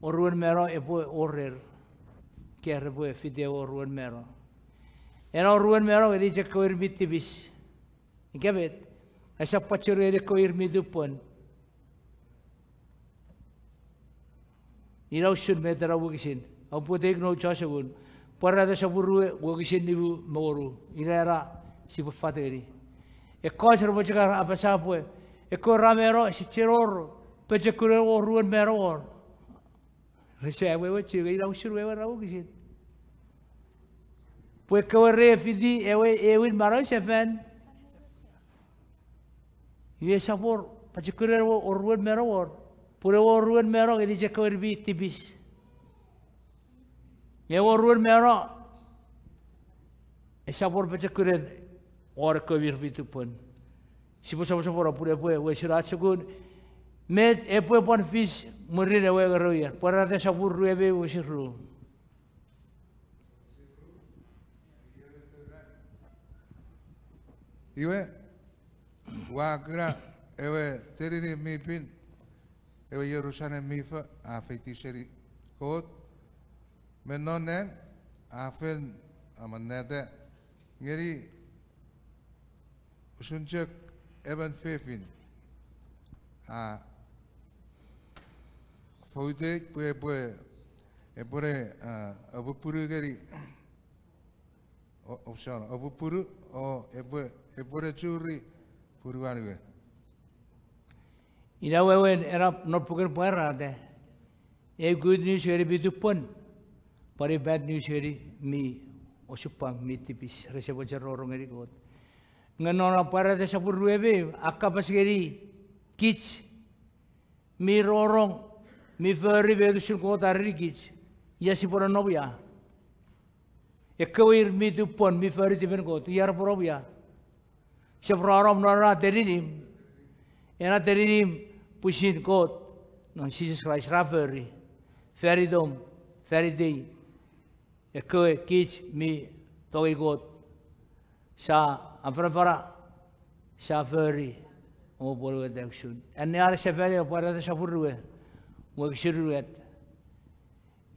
oruen mero epo orer ker epo fiti oruen mero. Era oruen mero edi cek koir bitibis. Ikabet esap pacur edi koir midupon. Irau sun metera wukisin. Apu tek no chasagun. Parada sapuru wukisin nibu moru. Ira si fateri. Eko serbo cakar apa sapue. Eko ramero si ceror. Pecekure oruen mero. Rese wewe ciga ira usur wewe rau kisit. Pue kawere fidi ewin maro sefen. Ye sapor pecekure oruen mero. Pure oruen mero ini cekawere bi tibis. Ye oruen mero. Sapor pecekure or kawir bitu pun. Siapa sapor pure we sirat segun. Met Epwe pon Fiss murir ewe geruyer. Parate sapur ruebe usirru. Iwe wakra ewe terini mipin ewe Yerusalem mifa afeti seri kot menonen afen amanede ngeri usunjek eben fefin a foute pue epore abu puru geri option abu puru o epore churi puru anwe Ina wewen era not puker puera de. A good news eri bitu pun. Pari bad news eri mi osupang mi tipis resebo cerorong eri kot. Nganona para de sapur ruebe akka pasgeri kich mi rorong mi feri be dusun ko tari kich ya si pora novia ekawir mi tu pon mi feri tiben ko tiar porobia sepraram nara terinim ena terinim pusin ko non Sises Christ raferi feri dom feri day ekawe kich mi toy got sa Afra safari o polo dection. And near safari o para safurue. Work shiruet.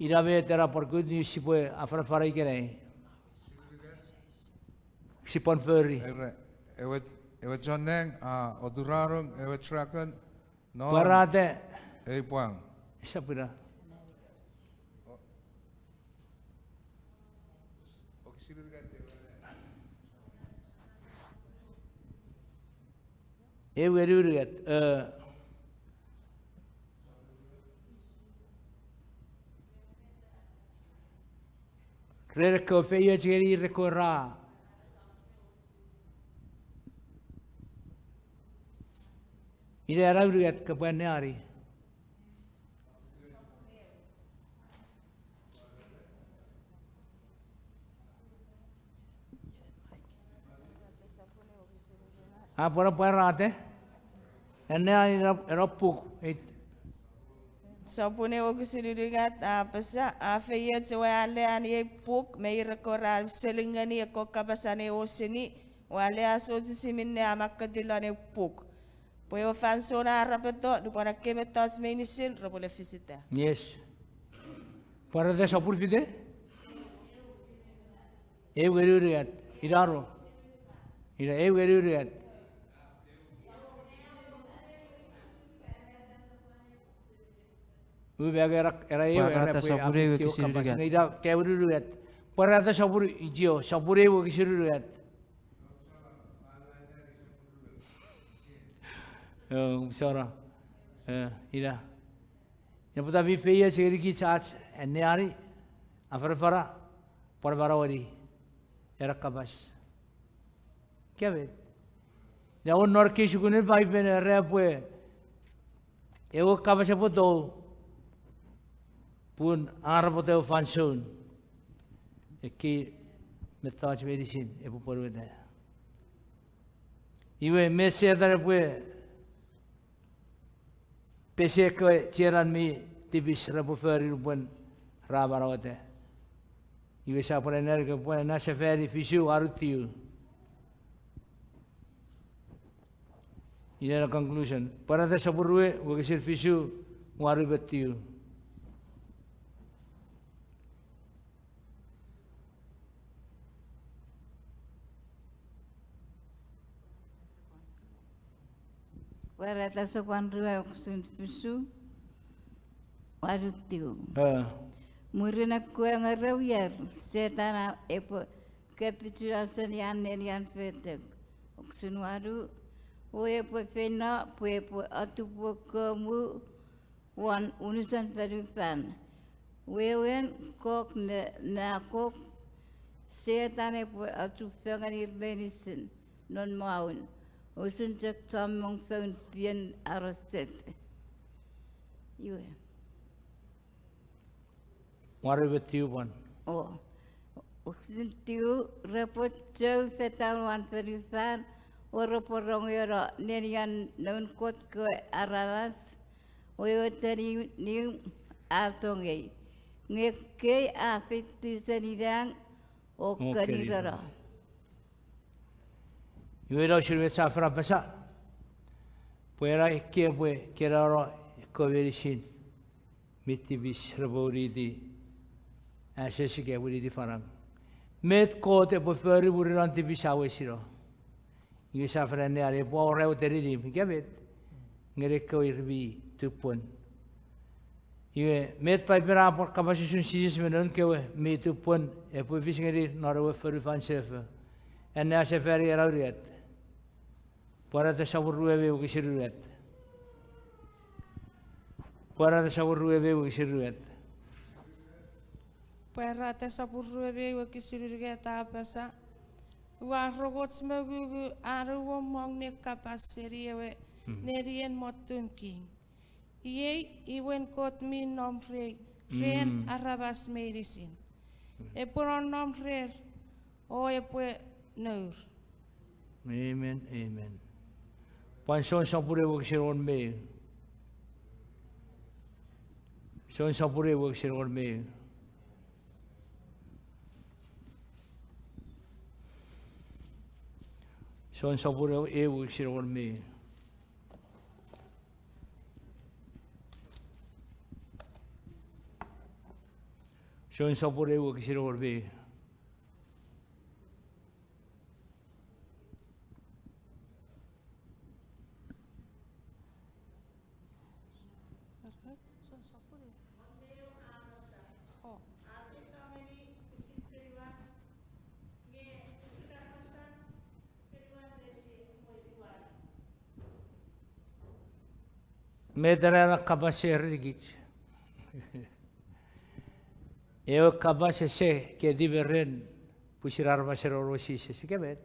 Irabe tera por good news si pue afra ikere. Si pon furry. Ewe joneng odurarong ewe trakan no. Parate. Puang. Sapira. Eweruret. Reko feia cheri recorra. Ire arauriat kapanari. Apa parate? Ene era pouco. Sapune o kisirigat pasa afeyet wale ani puk me rekorar selingani ko kabasane o sini wale aso siminne amakadilane puk. Poyo fansona rapeto du para que metas menisin robole fisita. Yes. Para de sapur fide? Ewerugat. Iraro. Ira ewerugat. Parata sapure wo kisirigat. Ida kewrugat. Parata sapur ijio sapure wo kisirigat. Sora. Ida. Ya puta vi feia seriki chach enneari afara parbarawari era kabas. Kya ve? Ya on nor ke shukune vai ben Epwe. Ewo kabas poto pun arapote o fansun eki metaj medicine epo porweda iwe mese dar pue pese ko cheran mi tibis rapo feri rupun rabarawate iwe sa porener ke pue na seferi fisu arutiu ina conclusion para de sapurue wo kesir fisu warubetiu Warata sopan rua oksun fisu warutiu. Murina kue ngarawiar setana epo capitulasan yan fetek oksun waru oe po fena po atupo kamu wan unusan perifan wewen kok na kok setana epo atufengan irbenisin non maun usun cek tamong fen pian araset iwe warubetiu one oh usun tiu repot jauh fetal wan perifan oro porong yoro nerian non kot ke arawas oyo teri ni atonge ngeke afitu senidang o kanirara Iwera shirwe safra pasa puera ke pue keraro koverisin mitibis rabori di asesi ke buri di farang met ko te po feri buri ranti bisawe siro Iwe safra ne are po reu teridi mikabet ngere ko irbi tupon Iwe met pai pera por kapasisun Sises menon ke me tupon e po visngeri narawe feri fan sefe en ase feri arauriat para te saburruebe o kisiruet para te saburruebe o kisiruet Para te sapurruebe o kisirigat pasa Wa rogot smagu aru mong ne kapaseri ewe nerien motun king. Ye iwen kot mi nom frey friend arabas medicine. Epron nom frer o epwe nur. Amen, amen. Panson sampure wak siron me. Son sampure wak siron me. Son sampure wak siron me. Son sampure wak siron me. Medera kabase rigit. Eu kabase se que diveren pusirar masero rosi se kebet.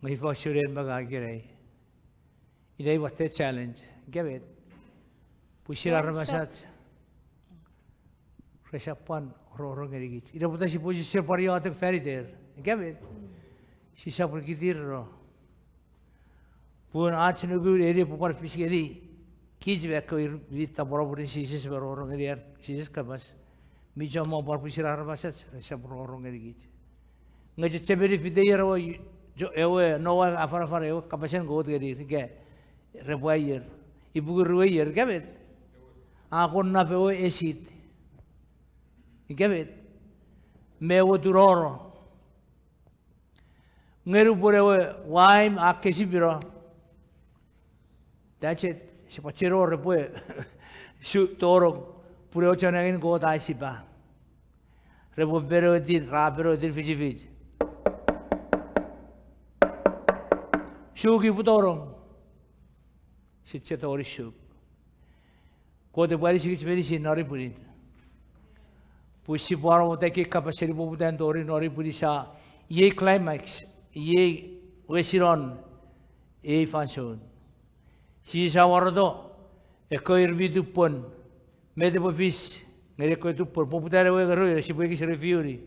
Ngai fasuren bagagirei. Idai watte challenge kebet. Pusirar masat. Resapan roro rigit. Ida puta si pusi se pariate ferry there. Kebet. Si sapur kitir ro. Pun आज nugur eri pupar fiskeri kij beko vita borobori sises berorong eri sises kabas mijo mo par pisira arbasat sa bororong eri git ngaje cheberi fideyer wo jo ewe nowa afar ewe kapasen god eri ke rebuayer ibugur ruayer gabet akon na pe o esit gabet mewo duroro ngeru pore waim akesi biro. That's it. Si pachero repue shoot toro pure ochanangin go dai sipa. Repo pero din rapero din fiji. Shuki putoro. Si chetori shuk. Go de bari si very si nori purin. Pushi paro teki kapaseri puputan tori nori purisa. Ye climax. Ye wesiron. Ye function. Sisa warado, ekoir bidu pon, mede po Fiss, ngere ko tu por poputare we garoyer, si po kis refiuri,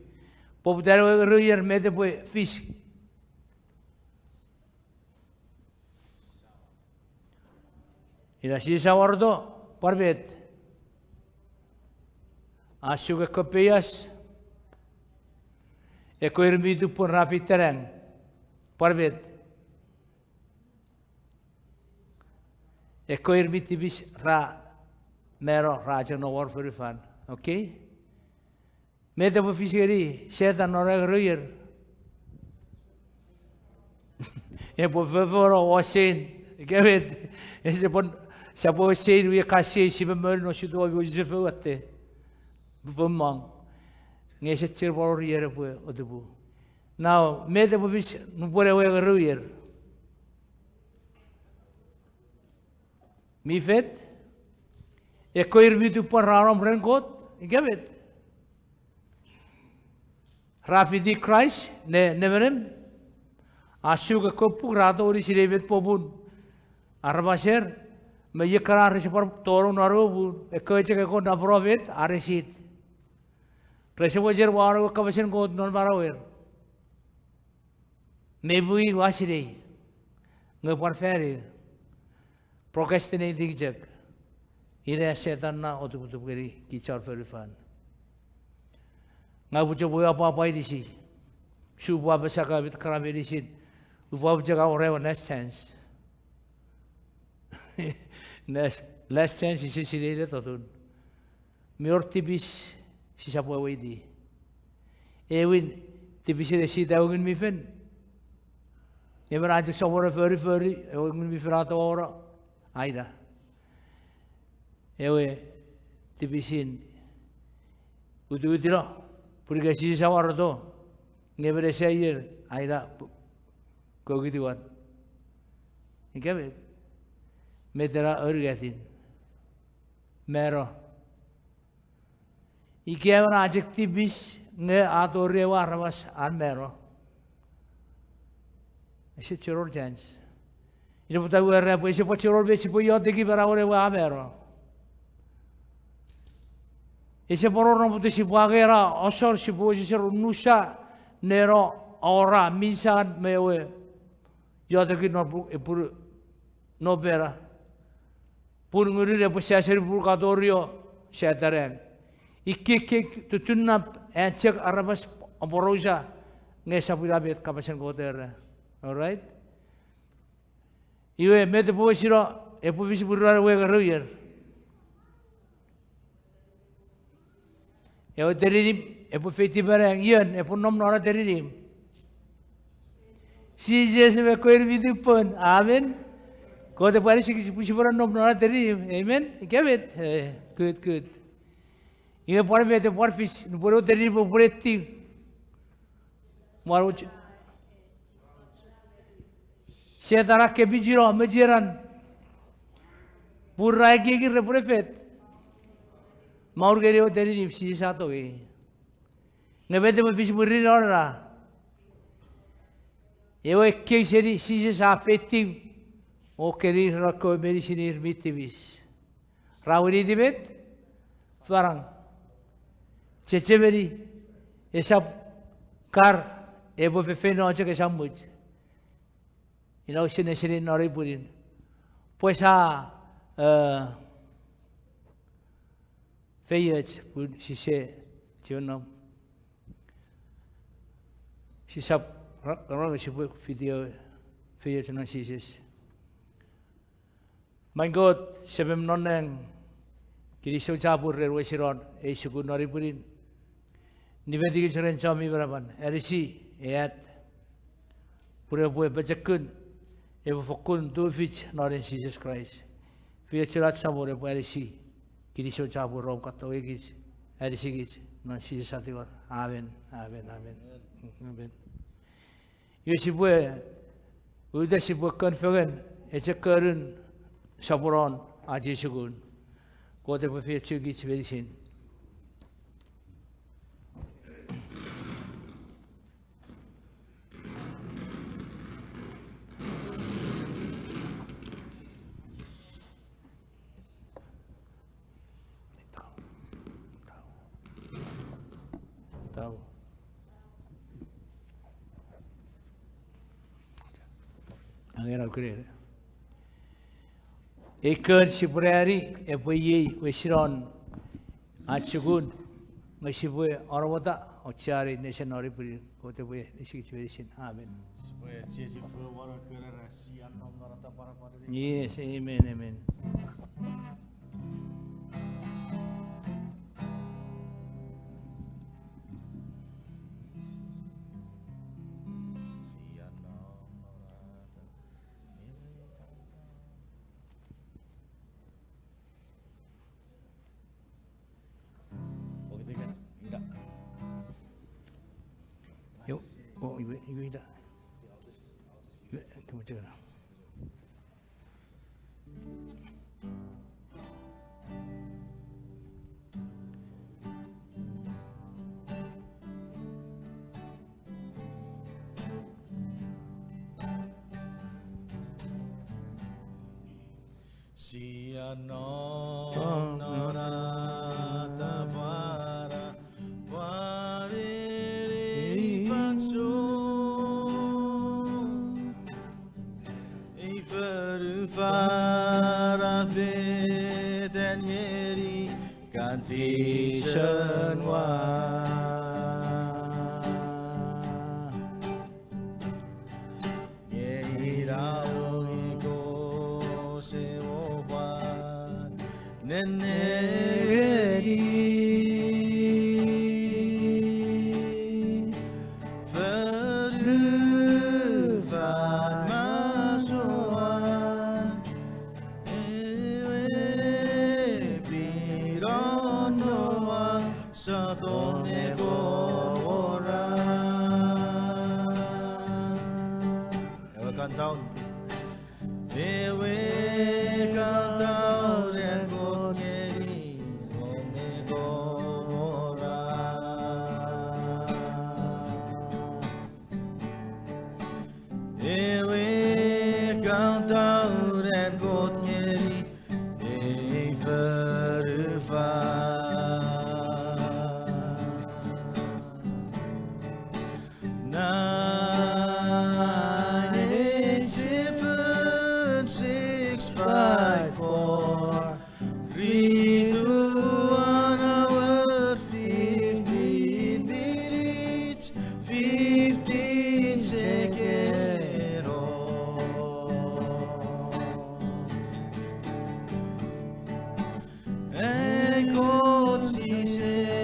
poputare we garoyer mede po Fiss. Ina sisa warado, parbet, asu ke kopias, ekoir bidu pon rafi tereng, parbet. Ekoir bitibis ra mero raja no war for fun. Okay? Meta po fiskeri setan ora royer. E po favoro wasin. Gebet. Ese pon sa po sein wi kasi si bemel no sido wi jefe atte. Bumang. Ngese tsir por yer po odubu. Now meta po fis no pore we royer. Mi fet, ekoir bitu pararam renkot, ikabet. Rafidi Christ, neverem. Asyuga kopu rato ori sirebet pobun. Arbaser, meyekara resepor toro narobun. Ekoir cek ekor naprovet, aresit. Resepojer waro kabasen kot non barawer. Mebui wasirei, ngeparferi. Procrastinating jag. Ira setan na otu kiri kichar ferifan. Nga bujo boya apa di si. Subwa besaka bit karame di si. Ubwa jaga orewa next chance. Last chance si sirele totun. Mior tibis si sapwa wedi. Ewin tibis si tawagin mifen. Ever ajak sawara feri. Ewin miferato ora. Aida. Ewe tibisin. Udu-udiro. Puriga sisa warado. Ngebere sayer. Aida. Kogitiwan. Ikabe. Metera urgatin. Mero. Ikewan ajak tibis. Nge ato rewa ramas an mero. isi churor chance. Ina puta uera po isi po churor be isi po yote ki para ore wa amero. Isi poror no puta isi po agera osor isi po isi nusa nero ora misan mewe yote ki no epur no pera. Pur nguri re po siaseri pur katorio setaren. Iki tutunap ecek arabas aporosa ngesa pulabet kapasen koter. Alright? Iwe mete po siro e po visi purra we garuyer. E o teririm e po feti barang ian e po nom nora teririm. Sises me koer vidu pun. Amen. Kote pare si pura nom nora teririm. Amen. Get good good. Iwe pare mete por fish no puro teririm po puretti. Maru Setara ke bijiro mejiran pura ke ki reprefet maur gere o teri nipsi sato ge ngebete mo fish burri ora ewo ke seri sise sa fetti o keri rako medicinir mitivis rauri dibet farang checheveri esap kar ebo fefeno aja ke sambuj. Ina usine sini nori purin. Pues feyet pun sise cionom. Sisap orang sipu video feyet na sises. My God, sebem noneng kiri sojapur rewesiron esuku nori purin. Nibeti kicuren cami berapan. Erisi ayat pura pura bacakun. Evo fokun tu fich noren Jesus Christ. Fia cerat sabore po erisi. Kiri so chabu rom kato egis. Erisi gis. Non Jesus atigor. Amen. Amen. Amen. Amen. Yosi po udah si po konferen. Ecekerun saburon aji sugun. Kote po fia chugis verisin. Tahu. Angin alkurir. Ikan si perari, Epwe wesiron acugun, ngasibue orang wata, ocari nation ori puri, kote pue nisi kecerisin. Amen. Yes, amen, amen. Oh, ibu tidak. Kemudian. Siano norata para pareri fanso iferu fara vedenieri canti senwa Ngeni verufan masuan ewe pironoa satone kora ewe kantau Ewe count out and God Ngeni Nine, 8, 7, 6, 5, 4, 3, 2, 1 hour, 15 minutes, 15 seconds. And God Sises,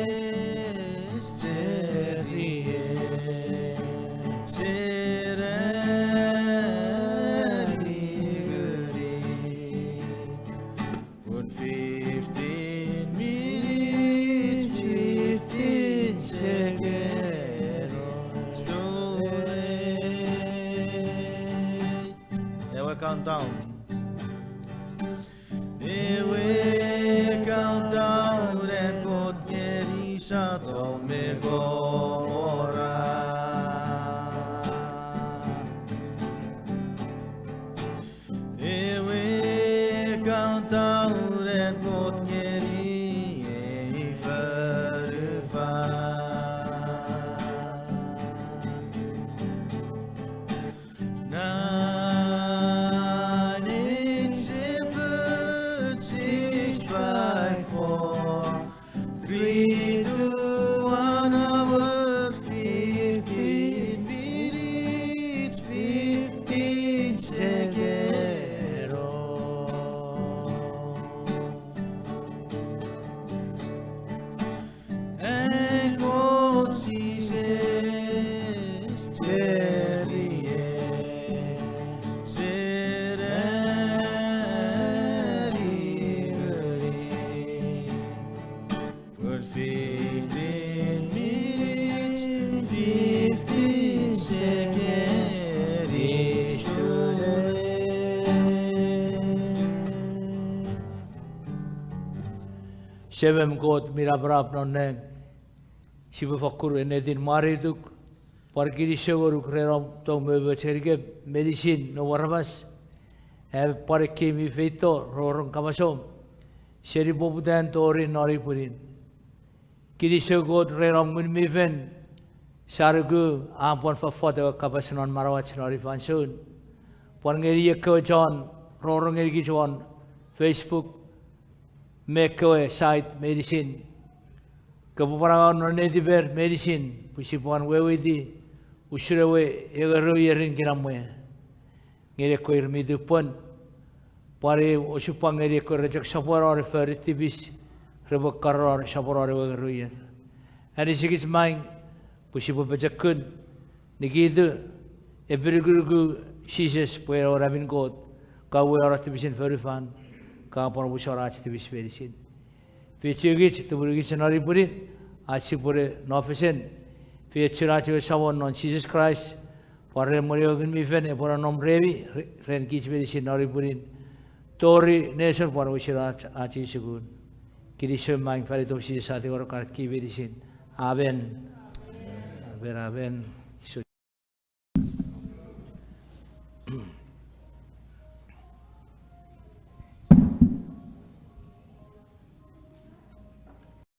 Good 15 minutes, 15 seconds, too late. Yeah, we count down. Yeah, we count down and God Ngeni sa Tomegora. Count down and God Ngeni Nine, 8, 7, 6, 5, 4, 3, 2, 1 hour, 15 minutes, 15 seconds. Good 15 minutes, 15 seconds, it's too late. Sevem God mirabrap noneng Shiva fakur enedin mariduk parkiri sevoruk reram tong mebecherge medicine no warabas parkemi feito rorong kamasom seri bobudan tori nori purin kiri God reram mun miven sargu ampon fafada kapasanon marawach nori fansun pangeri ko John rorong eri John Facebook make a site medicine Kapuparangan nonediver medicine pusipuan wewidi usrewe egaro Ierin Kinamwe ngere ko irmidu pon pare osupang ngere ko rejak sapor referitibis rebo karor sapor egaro yen ani sigis main pusipu bejakun nigidu ebrigu Sises puero rabin God kawe oratibisin ferifan ka por busara activist medicine Fichugich to Burgis and Oripurit, Achipure Nofisen, Fichurachi someone on Jesus Christ, for Remoriogan Mifen, and for a nom brevi, Renkich medicine Oripurin, Tori nation for Wishirach Achishagun, Kirisha Mang Farito Shisati or Karki medicine. Amen. Amen.